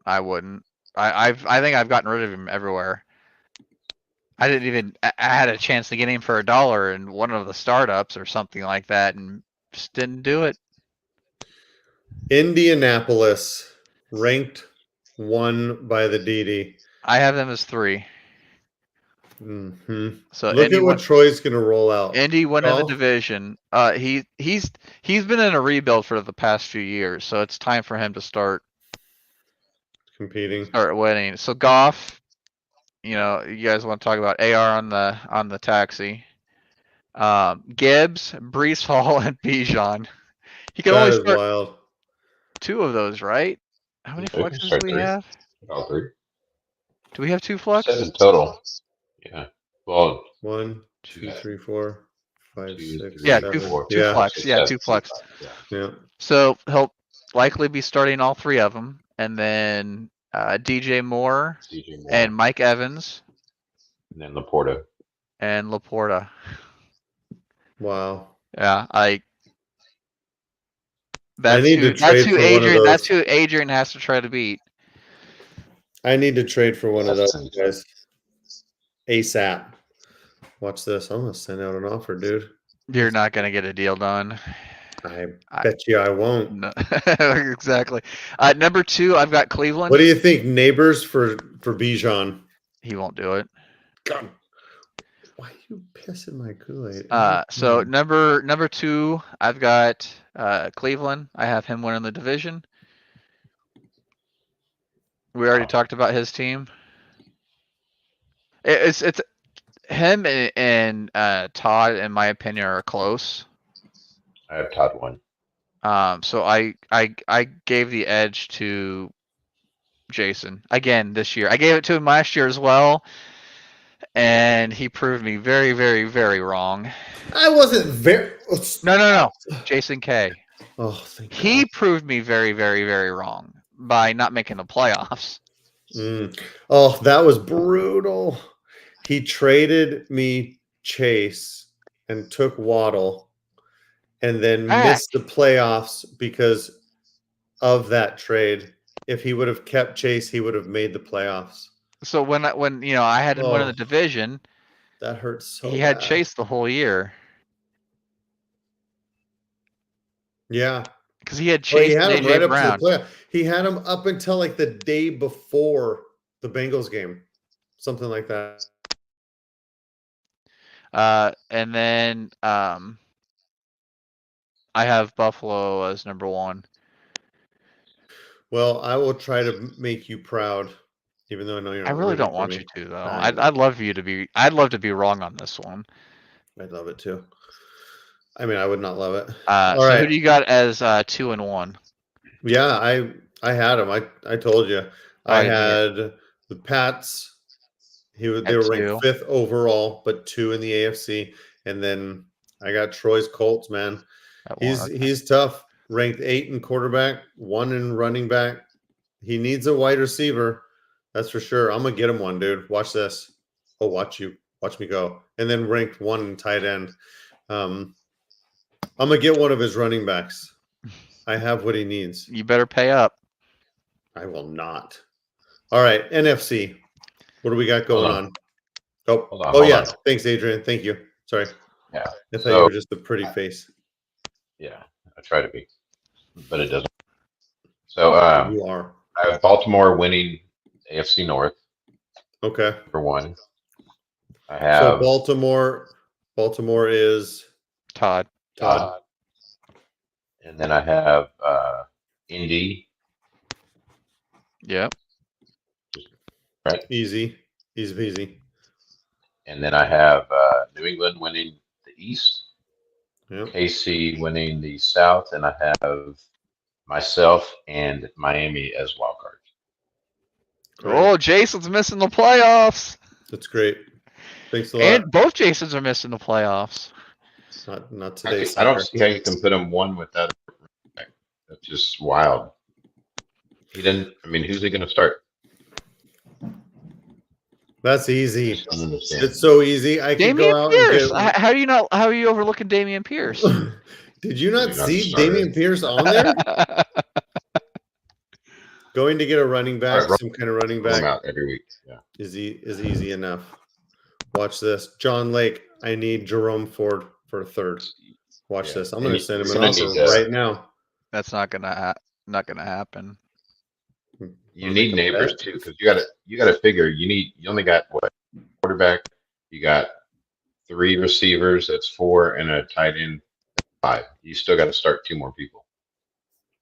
I wouldn't. I think I've gotten rid of him everywhere. I didn't even. I had a chance to get him for $1 in one of the startups or something like that, and just didn't do it. Indianapolis ranked 1 by the DD. I have them as 3. Mm-hmm. So look at what Troy's going to roll out. Indy winning the division. He's been in a rebuild for the past few years, so it's time for him to start competing, start winning. So Goff, you guys want to talk about AR on the taxi. Gibbs, Brees Hall, and Bijan. He can only start wild. 2 of those, right? How many flexes do we have? All 3. Do we have 2 flexes? 7 total. Yeah. Well, 1, 2, 3, 4, 5, 6. Yeah, 7. 2 flex. Yeah, 2 flex. Yeah. So he'll likely be starting all 3 of them, and then DJ Moore and Mike Evans, and then Laporta. Wow. Yeah, That's who Adrian has to try to beat. I need to trade for one of those guys ASAP. Watch this. I'm gonna send out an offer, dude. You're not gonna get a deal done. I bet you I won't. No, exactly. Number 2, I've got Cleveland. What do you think? Neighbors for Bijan. He won't do it. God, why are you pissing my Kool-Aid? So number 2, I've got Cleveland. I have him winning the division. We already talked about his team. It's him and Todd, in my opinion, are close. I have Todd 1. So I gave the edge to Jason again this year. I gave it to him last year as well, and he proved me very, very, very wrong. I wasn't very. No. Jason K. Oh, thank He God. proved me very, very, very wrong by not making the playoffs. Oh, that was brutal. He traded me Chase and took Waddle, and then missed the playoffs because of that trade. If he would have kept Chase, he would have made the playoffs. So when I had him winning the division, that hurts so he had bad. Chase the whole year. Yeah, because he had Chase he had him right up Brown. to the playoff. He had him up until like the day before the Bengals game, something like that. And then I have Buffalo as number 1. Well, I will try to make you proud, even though I know you're not. I really don't want you to, though. I'd love you to be. I'd love to be wrong on this one. I'd love it too. I mean, I would not love it. All right. Who do you got as 2 and 1? Yeah, I had him. I told you. I had the Pats. They were ranked 5th overall, but 2 in the AFC. And then I got Troy's Colts, man. He's tough. Ranked 8 in quarterback, 1 in running back. He needs a wide receiver. That's for sure. I'm gonna get him one, dude. Watch this. Oh, watch me go. And then ranked 1 in tight end. I'm gonna get one of his running backs. I have what he needs. You better pay up. I will not. All right, NFC. What do we got going on? Oh, yeah. Thanks, Adrian. Thank you. Sorry. Yeah. I thought you were just a pretty face. Yeah, I try to be, but it doesn't. So you are. I have Baltimore winning AFC North. Okay. For 1. I have Baltimore is Todd. And then I have Indy. Yep. Right. Easy peasy. And then I have New England winning the East. Yep. KC winning the South, and I have myself and Miami as wild cards. Oh, Jason's missing the playoffs. That's great. Thanks a lot. And both Jasons are missing the playoffs. Not today. I don't see how you can put him one without a. That's just wild. He didn't. I mean, who's he going to start? That's easy. It's so easy. I can go out Pierce. And how are you overlooking Dameon Pierce? Did you not see Dameon Pierce on there? Going to get a running back, some kind of running back out every week. Yeah. Is easy enough. Watch this. John Lake. I need Jerome Ford for a 3rd. Watch this. I'm going to send him an offer right now. That's not gonna happen. You need neighbors too, because you got to figure you only got what quarterback, you got 3 receivers, that's 4, and a tight end 5. You still got to start 2 more people.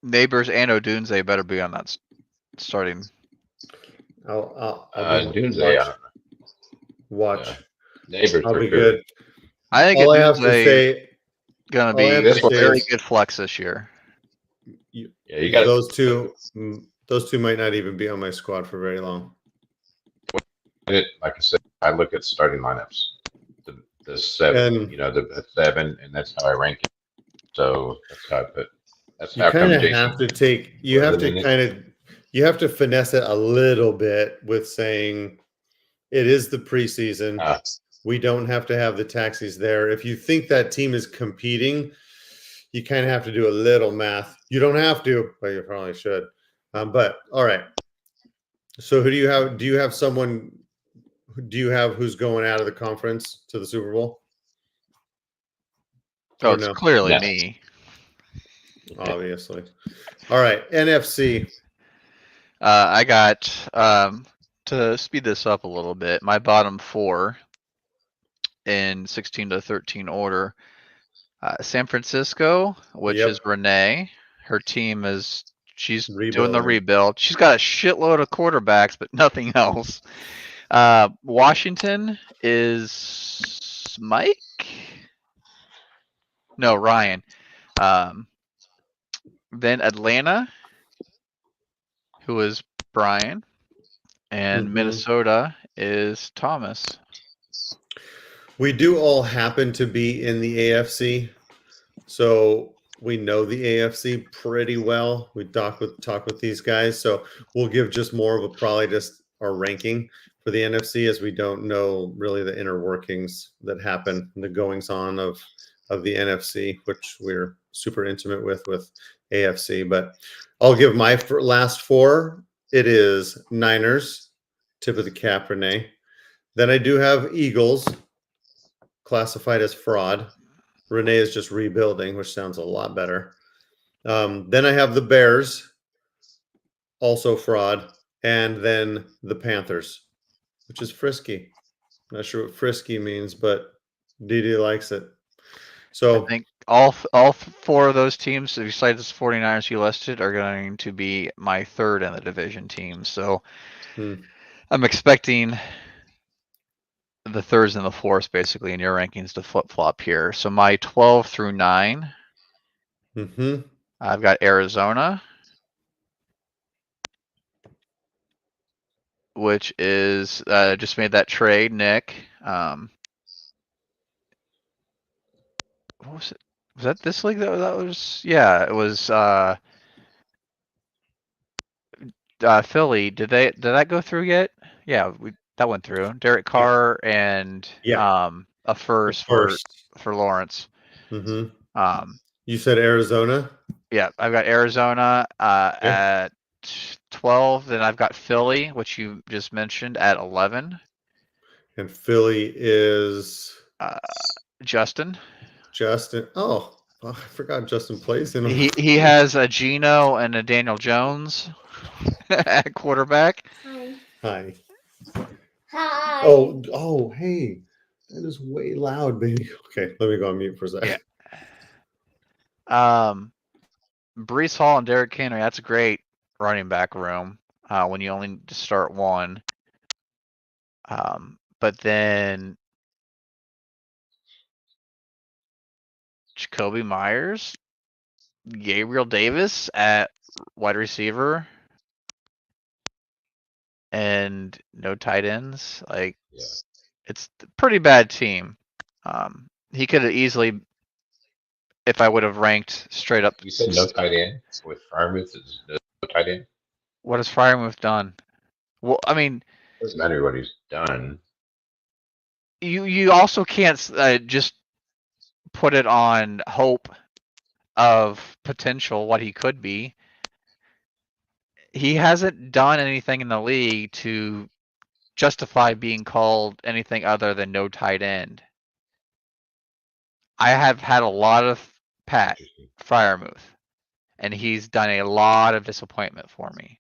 Neighbors and Odunze better be on that starting. I'll Odunze, I don't know. Watch. Yeah. Neighbors, I'll be good. I think all I have to say gonna be a very good flex this year. Yeah, you got those two. Those 2 might not even be on my squad for very long. Like I said, I look at starting lineups. The 7, the 7, and that's how I rank it. So that's how I put. That's you kind of have to take. You have to kind of. You have to finesse it a little bit with saying, it is the preseason. We don't have to have the taxis there. If you think that team is competing, you kind of have to do a little math. You don't have to, but you probably should. But all right. So who do you have? Do you have someone? Do you have who's going out of the conference to the Super Bowl? Oh, it's clearly me. obviously. All right, NFC. I got to speed this up a little bit. My bottom four in 16 to 13 order. San Francisco, which Yep. is Renee. Her team she's doing the Rebuilding. rebuild. She's got a shitload of quarterbacks, but nothing else. Washington is Mike? No, Ryan. Then Atlanta, who is Brian. And Minnesota is Thomas. We do all happen to be in the AFC, so we know the AFC pretty well. We talk with these guys, so we'll give just more of a probably just our ranking for the NFC, as we don't know really the inner workings that happen, the goings on of the NFC, which we're super intimate with AFC. But I'll give my last four. It is Niners, tip of the cap, Renee. Then I do have Eagles, classified as fraud. Renee is just rebuilding, which sounds a lot better. Then I have the Bears, also fraud, and then the Panthers, which is frisky. Not sure what frisky means, but Didi likes it. So I think all four of those teams, besides the 49ers you listed, are going to be my third in the division team. So I'm expecting the thirds and the fourths basically in your rankings to flip flop here. So my 12 through 9, I've got Arizona, which is just made that trade, Nick. What was it? Was that this league that was? Yeah, it was Philly. Did that go through yet? Yeah, that went through. Derek Carr and a first for Lawrence. You said Arizona? Yeah, I've got Arizona at 12. Then I've got Philly, which you just mentioned, at 11. And Philly is Justin. Oh, I forgot Justin plays in. He has a Geno and a Daniel Jones at quarterback. Hi. Oh, hey, that is way loud, baby. Okay, let me go on mute for a second. Yeah. Brees Hall and Derrick Henry, that's a great running back room when you only need to start one. But then Jacoby Myers, Gabriel Davis at wide receiver, and no tight ends. It's a pretty bad team. He could have easily, if I would have ranked straight up. You said no tight end with Freiermuth. Is no tight end. What has Freiermuth done? Well, I mean, doesn't matter what he's done. You also can't just put it on hope of potential what he could be. He hasn't done anything in the league to justify being called anything other than no tight end. I have had a lot of Pat Freiermuth, and he's done a lot of disappointment for me.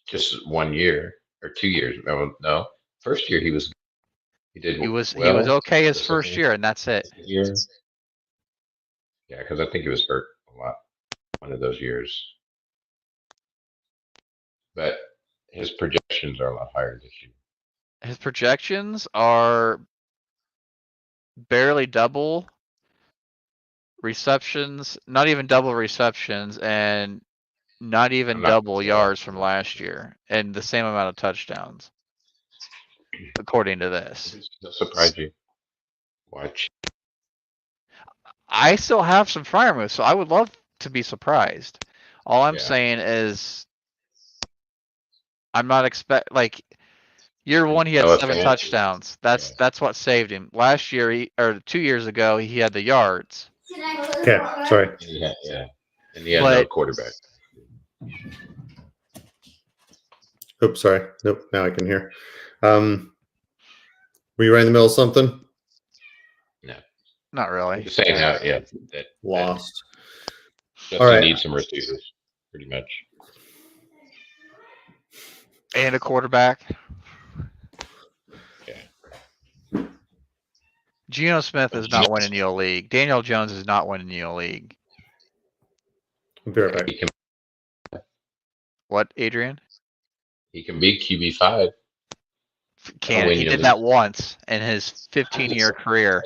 Just 1 year or 2 years? No. First year he was. He was okay his first year, and that's it. Yeah, because I think he was hurt a lot one of those years. But his projections are a lot higher this year. His projections are barely double receptions, not even double receptions, and not even double yards from last year, and the same amount of touchdowns, according to this. That'll surprise you. Watch. I still have some Freiermuth, so I would love to be surprised. All I'm saying is I'm not year one he had 7 touchdowns. That's what saved him. Last year or 2 years ago he had the yards. Okay, sorry. Yeah. And he had no quarterback. Oops, sorry. Nope, now I can hear. Were you right in the middle of something? No. Not really. Just saying how, lost. Just All right. need some receivers, pretty much. And a quarterback. Yeah. Geno Smith is not winning the league. Daniel Jones is not winning the league. I'll be right back. What, Adrian? He can be QB5. Can he did that once in his 15-year career?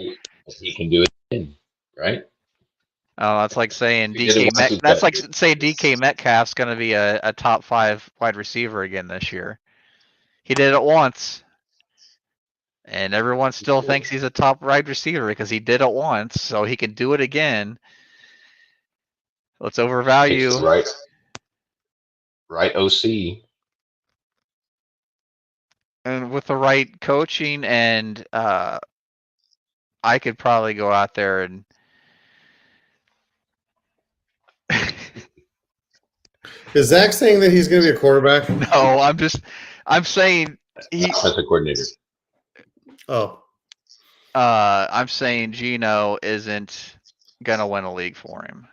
He can do it again, right? Oh, that's like saying That's like saying DK Metcalf's going to be a top 5 wide receiver again this year. He did it once, and everyone still thinks he's a top wide receiver because he did it once, so he can do it again. Let's overvalue. Right OC. And with the right coaching, and I could probably go out there and Is Zach saying that he's going to be a quarterback? No, I'm saying he. Offensive coordinator. Oh. I'm saying Geno isn't gonna win a league for him.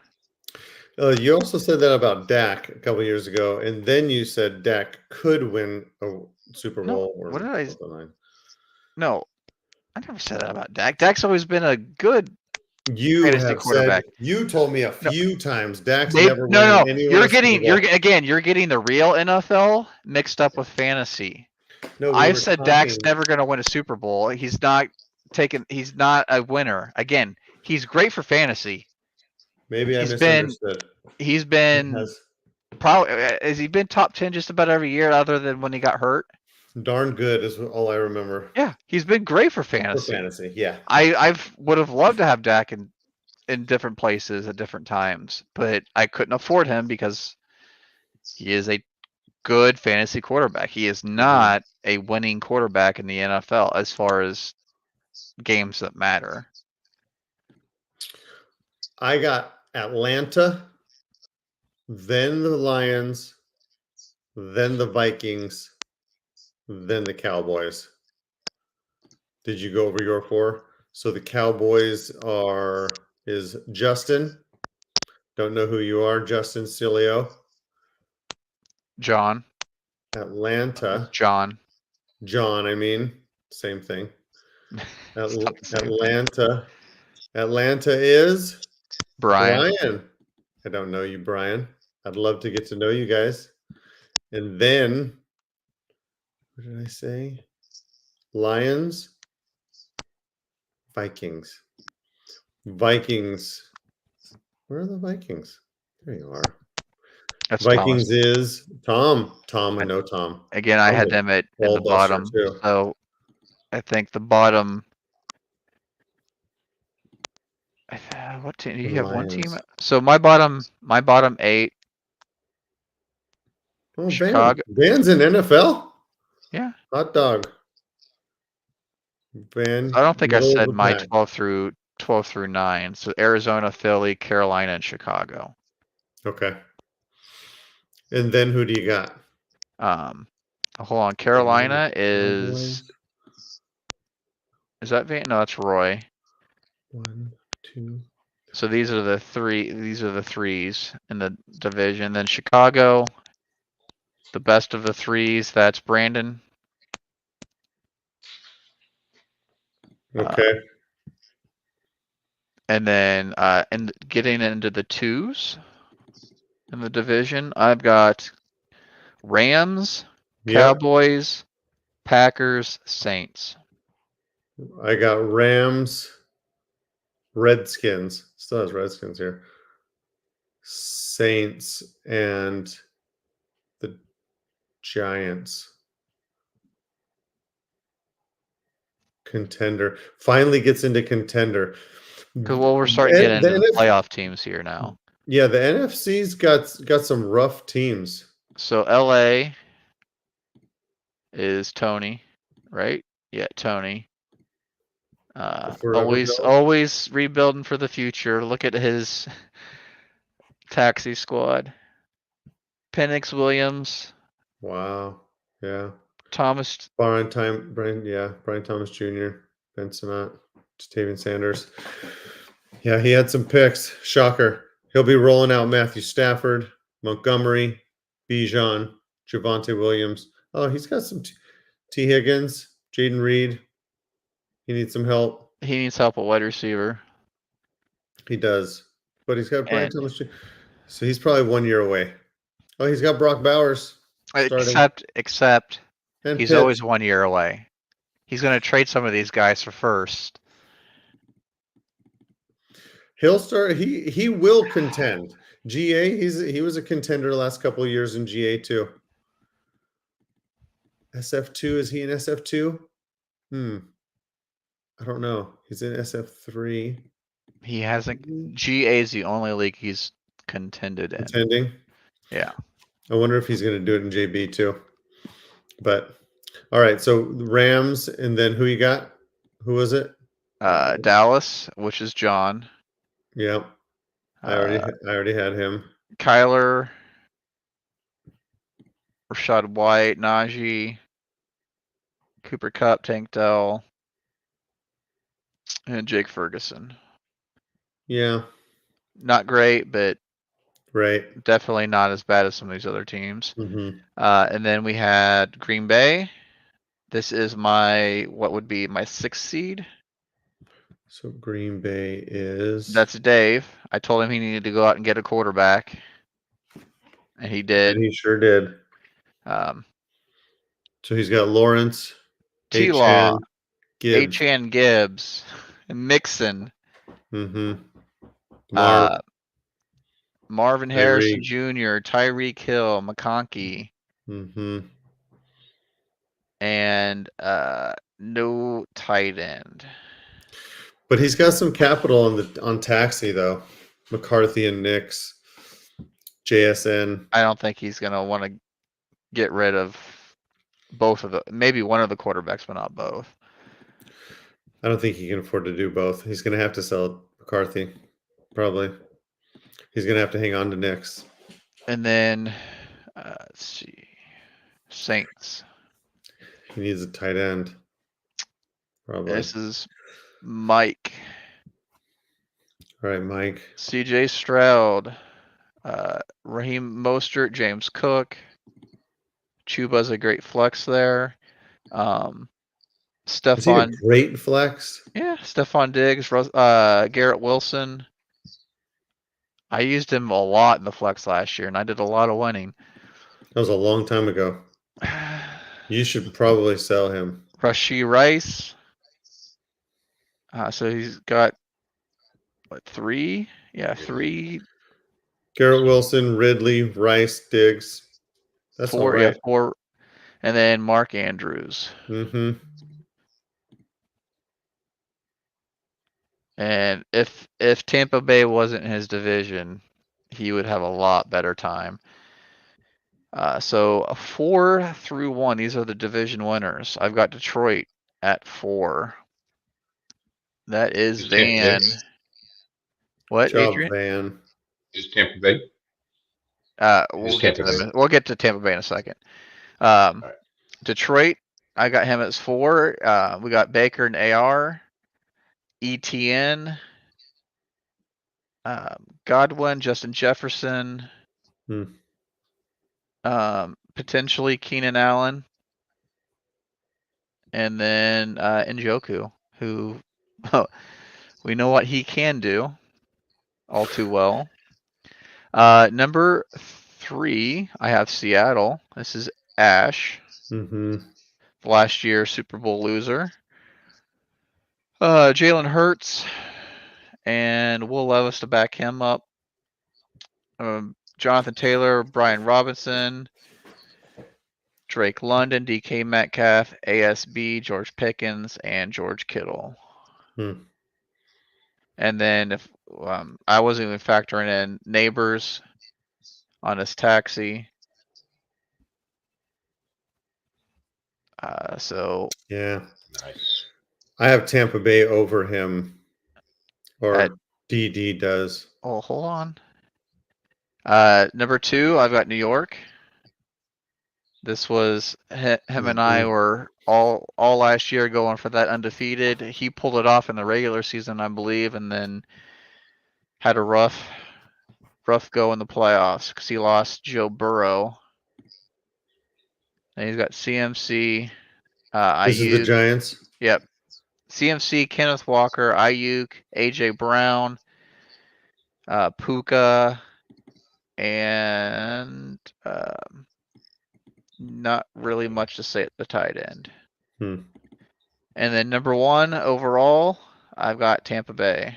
You also said that about Dak a couple years ago, and then you said Dak could win a Super Bowl. No, or what did I? something. No, I never said that about Dak. Dak's always been a good You fantasy have quarterback. said, you told me a few times Dak's They, never no, winning anyone. you're getting you're getting the real NFL mixed up with fantasy. No, I've said Dak's never going to win a Super Bowl. He's not a winner. Again, he's great for fantasy. Maybe I misunderstood. He's been probably has he been top 10 just about every year other than when he got hurt? Darn good is all I remember. Yeah, he's been great for fantasy. For fantasy, yeah. I would have loved to have Dak in different places at different times, but I couldn't afford him because he is a good fantasy quarterback. He is not a winning quarterback in the NFL as far as games that matter. I got Atlanta, then the Lions, then the Vikings, then the Cowboys. Did you go over your 4? So the Cowboys is Justin. Don't know who you are, Justin Cilio. John. Atlanta. John, I mean, same thing. Atlanta. Atlanta is Brian. I don't know you, Brian. I'd love to get to know you guys. And then, what did I say? Lions, Vikings. Vikings. Where are the Vikings? There you are. That's Vikings Thomas. is Tom. I know Tom. Again, I had them at the bottom. Too. So I think the bottom. What team? Do you have one team? So my bottom 8. Oh, Chicago. Van's in NFL? Yeah. Hot dog. Van. I don't think I said my 12 through 9. So Arizona, Philly, Carolina, and Chicago. Okay. And then who do you got? Hold on. Carolina is that Van? No, that's Roy. 1, 2. So these are the 3. These are the 3s in the division. Then Chicago, the best of the 3s. That's Brandon. Okay. And then and getting into the 2s in the division, I've got Rams, Cowboys, Packers, Saints. I got Rams, Redskins. Still has Redskins here. Saints and the Giants. Contender. Finally gets into contender. Because we're starting to get into the playoff teams here now. Yeah, the NFC's got some rough teams. So LA is Tony, right? Yeah, Tony. Always rebuilding for the future. Look at his taxi squad. Penix Williams. Wow. Yeah. Thomas. Brian Thomas Jr., Ben Simmons, Jatavian Sanders. Yeah, he had some picks. Shocker. He'll be rolling out Matthew Stafford, Montgomery, Bijan, Javonte Williams. Oh, he's got some T. Higgins, Jaden Reed. He needs some help. He needs help at wide receiver. He does, but he's got Brian And Thomas. So he's probably 1 year away. Oh, he's got Brock Bowers starting except and he's Pitts. always 1 year away. He's going to trade some of these guys for first. He'll start. He will contend. GA. He was a contender the last couple of years in GA too. SF2, is he in SF2? I don't know. He's in SF3. He hasn't. GA is the only league he's contended in. Contending. Yeah. I wonder if he's going to do it in JB too. But all right, so Rams, and then who you got? Who was it? Dallas, which is John. Yeah, I already had him. Kyler, Rashad White, Najee, Cooper Kupp, Tank Dell, and Jake Ferguson. Yeah. Not great, but right. Definitely not as bad as some of these other teams. Mm-hmm. And then we had Green Bay. This is what would be my 6th seed. So Green Bay is. That's Dave. I told him he needed to go out and get a quarterback, and he did. And he sure did. So he's got Lawrence, T-Law, Gibbs, Achan Gibbs, and Mixon. Mm-hmm. Marvin Harrison Jr., Tyreek Hill, McConkey. Mm-hmm. And no tight end. But he's got some capital on Taxi though. McCarthy and Nix, JSN. I don't think he's gonna want to get rid of maybe one of the quarterbacks, but not both. I don't think he can afford to do both. He's gonna have to sell McCarthy, probably. He's gonna have to hang on to Nix. And then let's see, Saints. He needs a tight end. Probably. This is Mike. All right, Mike. CJ Stroud, Raheem Mostert, James Cook. Chuba's a great flex there. Stephon. Is he a great flex? Yeah, Stephon Diggs, Garrett Wilson. I used him a lot in the flex last year, and I did a lot of winning. That was a long time ago. You should probably sell him. Rashee Rice. So he's got, 3? Yeah, 3. Garrett Wilson, Ridley, Rice, Diggs. That's 4, all right. Yeah, 4. And then Mark Andrews. Mm-hmm. And if Tampa Bay wasn't in his division, he would have a lot better time. So 4 through 1, these are the division winners. I've got Detroit at 4. That is Van. What, Job, Adrian? Van. Is Tampa Bay? We'll get to Tampa Bay in a second. Right. Detroit, I got him as 4. We got Baker and AR, ETN, Godwin, Justin Jefferson, potentially Keenan Allen, and then Njoku, who we know what he can do all too well. Number 3, I have Seattle. This is Ash. Mm-hmm. Last year Super Bowl loser. Jalen Hurts and Will Levis to back him up. Jonathan Taylor, Brian Robinson, Drake London, DK Metcalf, ASB, George Pickens, and George Kittle. And then if I wasn't even factoring in Neighbors on his taxi. So yeah, nice. I have Tampa Bay over him, or DD does. Oh, hold on. Number 2, I've got New York. This was him and I were all last year going for that undefeated. He pulled it off in the regular season, I believe, and then had a rough rough go in the playoffs because he lost Joe Burrow. And he's got CMC, This is the Ayuk. Giants. Yep. CMC, Kenneth Walker, Ayuk, AJ Brown, Puka, and not really much to say at the tight end. Hmm. And then number 1 overall, I've got Tampa Bay.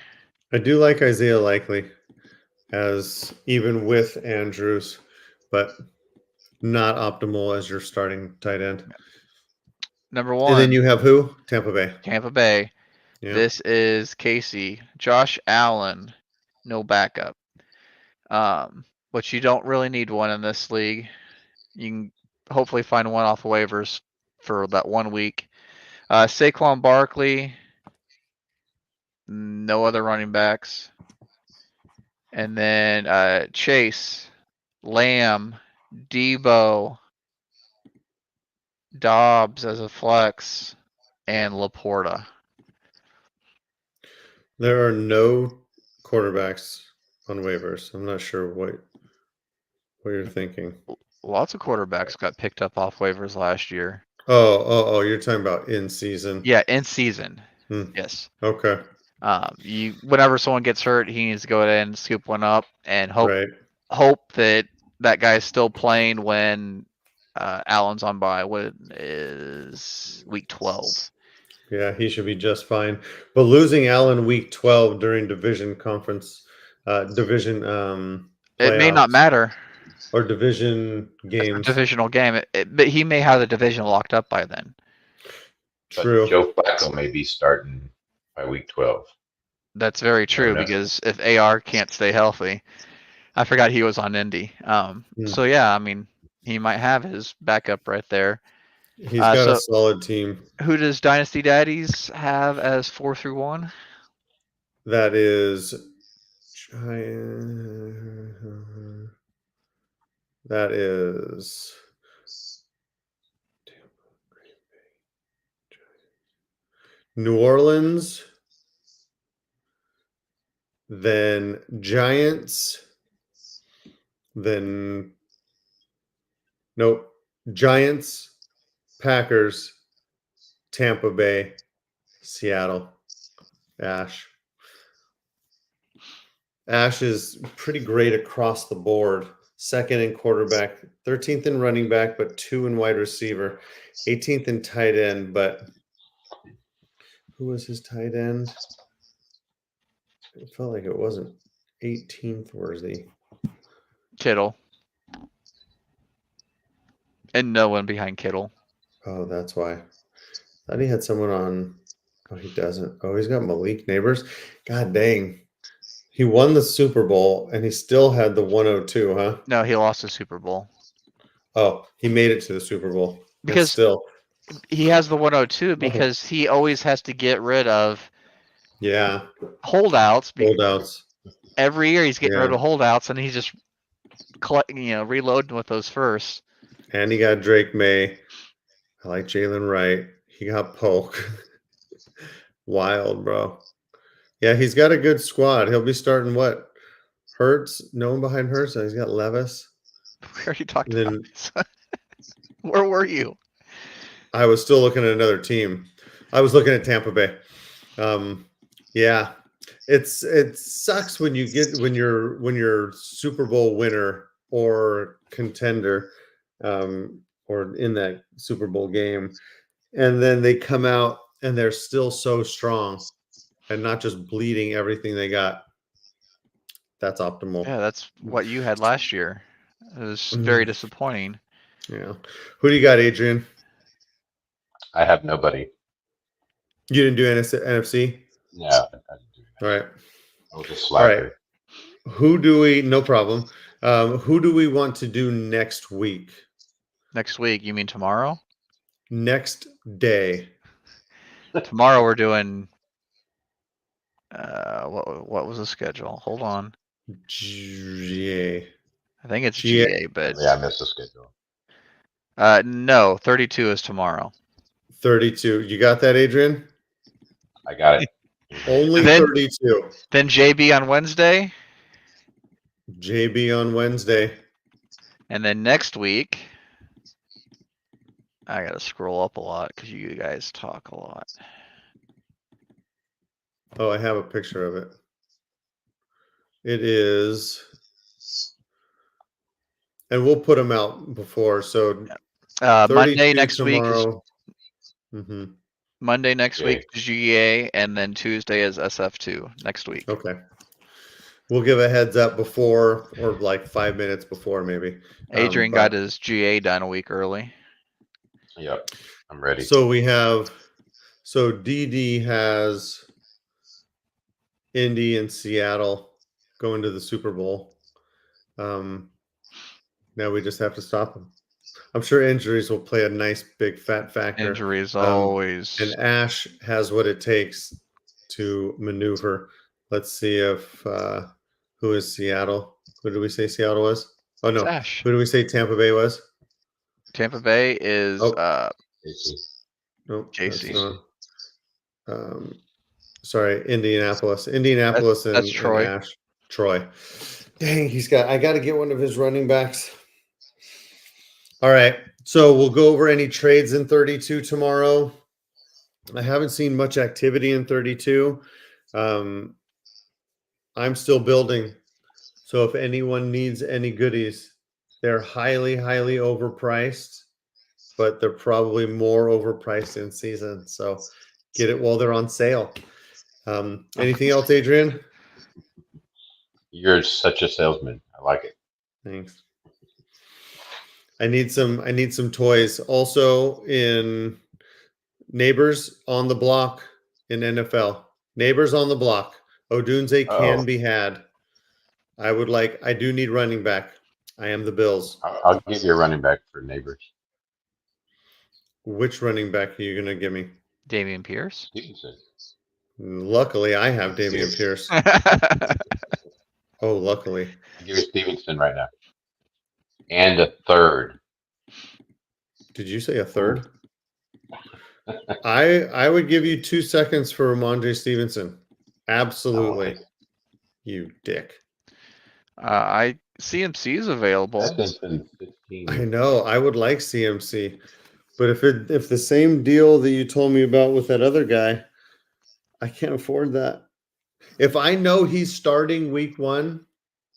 I do like Isaiah Likely as even with Andrews, but not optimal as your starting tight end. Number And then 1, you have who? Tampa Bay. Tampa Bay. Yeah. This is Casey. Josh Allen, no backup. But you don't really need one in this league. You can hopefully find one off of waivers for that 1 week. Saquon Barkley, no other running backs. And then Chase, Lamb, Debo, Dobbs as a flex, and Laporta. There are no quarterbacks on waivers. I'm not sure what you're thinking. Lots of quarterbacks got picked up off waivers last year. Oh, you're talking about in season. Yeah, in season. Hmm. Yes. Okay. Whenever someone gets hurt, he needs to go ahead and scoop one up and hope that that guy's still playing when Allen's on bye. What is week 12? Yeah, he should be just fine. But losing Allen week 12 during division conference, division It may not playoffs matter. or division It's a games. divisional game, but he may have the division locked up by then. True. But Joe Flacco may be starting by week 12. That's very true know. because if AR can't stay healthy, I forgot he was on Indy. So yeah, I mean, he might have his backup right there. He's got a solid team. Who does Dynasty Daddies have as 4 through 1? That is that is New Orleans, then Giants, then nope, Giants, Packers, Tampa Bay, Seattle. Ash is pretty great across the board. Second in quarterback, 13th in running back, but 2 in wide receiver, 18th in tight end. But who was his tight end? It felt like it wasn't 18th worthy. Kittle. And no one behind Kittle. Oh, that's why. Thought he had someone on. Oh, he doesn't. Oh, he's got Malik Neighbors. God dang. He won the Super Bowl and he still had the 102, huh? No, he lost the Super Bowl. Oh, he made it to the Super Bowl. Because still he has the 102 because he always has to get rid of holdouts. Every year he's getting rid of holdouts and he's just reloading with those first. And he got Drake May. I like Jalen Wright. He got Polk. Wild, bro. Yeah, he's got a good squad. He'll be starting what? Hurts? No one behind Hurts. He's got Levis. We already talked about this. Where were you? I was still looking at another team. I was looking at Tampa Bay. Yeah, it sucks when you're Super Bowl winner or contender, or in that Super Bowl game, and then they come out and they're still so strong and not just bleeding everything they got. That's optimal. Yeah, that's what you had last year. It was very disappointing. Yeah. Who do you got, Adrian? I have nobody. You didn't do NFC? No, I didn't do All right. I was a slacker. All right. Who do we? No problem. Who do we want to do next week? Next week? You mean tomorrow? Next day. Tomorrow we're doing. What was the schedule? Hold on. GA. I think it's GA, but yeah, I missed the schedule. No, 32 is tomorrow. 32. You got that, Adrian? I got it. Only 32. Then JB on Wednesday. JB on Wednesday. And then next week, I gotta scroll up a lot because you guys talk a lot. Oh, I have a picture of it. It is, and we'll put them out before. So Monday 32 next week is tomorrow. Mm-hmm. Monday next Yeah. week is GEA, and then Tuesday is SF2 next week. Okay. We'll give a heads up before, or like 5 minutes before, maybe. Adrian but- got his GA done a week early. Yep. I'm ready. So we have, so DD has Indy and Seattle going to the Super Bowl. Now we just have to stop them. I'm sure injuries will play a nice big fat factor. Injuries always. And Ash has what it takes to maneuver. Let's see if who is Seattle? Who did we say Seattle was? Oh It's no. Ash. Who did we say Tampa Bay was? Tampa Bay is Oh. Nope, JC. that's not. Sorry, Indianapolis. Indianapolis That's and Troy. Ash. Troy. Dang, I got to get one of his running backs. All right. So we'll go over any trades in 32 tomorrow. I haven't seen much activity in 32. I'm still building. So if anyone needs any goodies, they're highly, highly overpriced, but they're probably more overpriced in season. So get it while they're on sale. Anything else, Adrian? You're such a salesman. I like it. Thanks. I need some toys. Also in Neighbors on the Block in NFL. Neighbors on the Block. Odunze can be had. I do need running back. I am the Bills. I'll give you a running back for Neighbors. Which running back are you going to give me? Damian Pierce. Stevenson. Luckily, I have Damian Pierce. Oh, luckily. I'll give you Stevenson right now. And a third. Did you say a third? I would give you 2 seconds for Ramondre Stevenson. Absolutely. You dick. CMC is available. That's been 15 I years. know. I would like CMC. But if the same deal that you told me about with that other guy, I can't afford that. If I know he's starting week 1,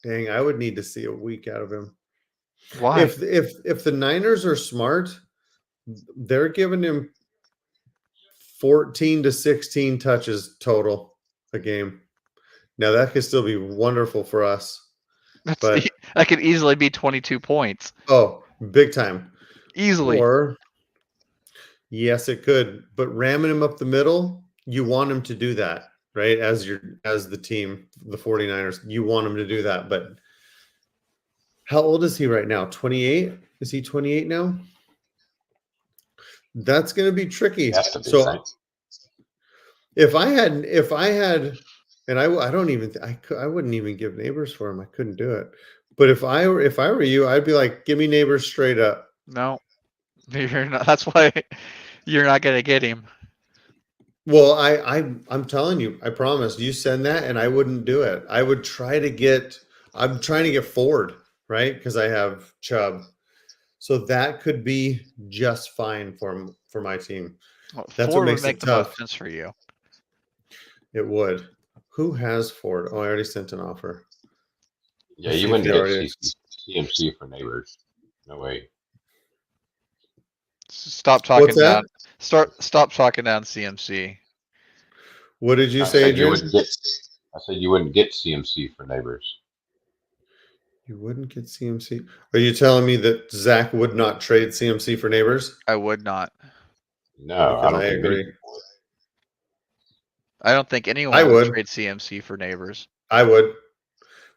dang, I would need to see a week out of him. Why? If the Niners are smart, they're giving him 14 to 16 touches total a game. Now that could still be wonderful for us. But that could easily be 22 points. Oh, big time. Easily. Or yes, it could. But ramming him up the middle, you want him to do that, right? As the team, the 49ers, you want him to do that. But how old is he right now? 28? Is he 28 now? That's going to be tricky. So right? if I had, and I don't even, I wouldn't even give Neighbors for him. I couldn't do it. But if I were you, I'd be like, give me Neighbors straight up. No, you're not. That's why you're not going to get him. Well, I'm telling you, I promise. You send that, and I wouldn't do it. I would try to get. I'm trying to get Ford, right? Because I have Chubb, so that could be just fine for my team. Well, That's Ford what makes would make it the tough. most sense for you. It would. Who has Ford? Oh, I already sent an offer. Yeah, Let's you see if wouldn't he get CMC for Neighbors. No way. Stop talking What's that? down. Stop talking down CMC. What did you I say, said Adrian? I said you wouldn't get CMC for Neighbors. You wouldn't get CMC. Are you telling me that Zach would not trade CMC for Neighbors? I would not. No, Because I don't I think agree. many people would. I don't think anyone I would would. trade CMC for Neighbors. I would.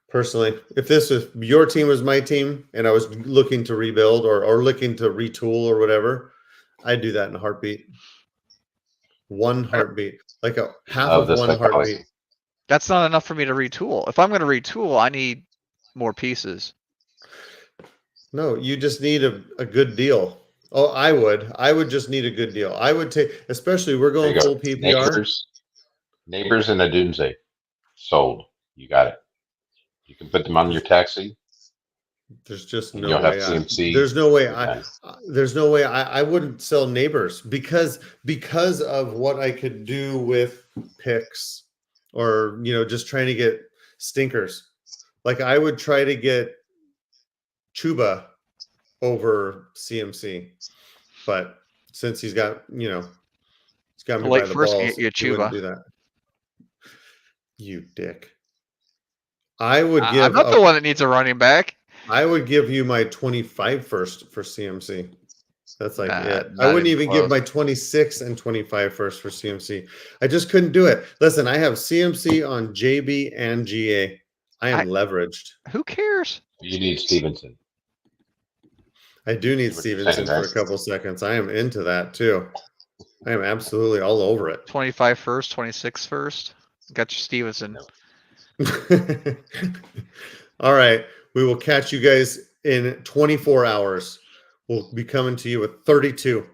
Personally, if your team was my team and I was looking to rebuild or looking to retool or whatever, I'd do that in a heartbeat. One heartbeat, like a half Love of the one psychology. heartbeat. That's not enough for me to retool. If I'm going to retool, I need more pieces. No, you just need a good deal. Oh, I would just need a good deal. I would take, especially we're There going you go. full PPR. Neighbors and Adunze. Sold. You got it. You can put them on your taxi, There's just and no you'll have way. CMC. There's no way. Every time. There's no way. I wouldn't sell neighbors because of what I could do with picks, or just trying to get stinkers. Like I would try to get Chuba over CMC, but since he's got me Late by the first, balls, you he wouldn't Chuba. do that. You dick. I would I'm give not the one that needs a running back. I would give you my 25 first for CMC. That's like it. I Not wouldn't even give close. my 26 and 25 first for CMC. I just couldn't do it. Listen, I have CMC on JB and GA. I am leveraged. Who cares? You need Stevenson. I do need Give it 2 Stevenson seconds, for a couple seconds. I am into that too. I am absolutely all over it. 25 first, 26 first. Got your Stevenson. All right. We will catch you guys in 24 hours. We'll be coming to you with 32.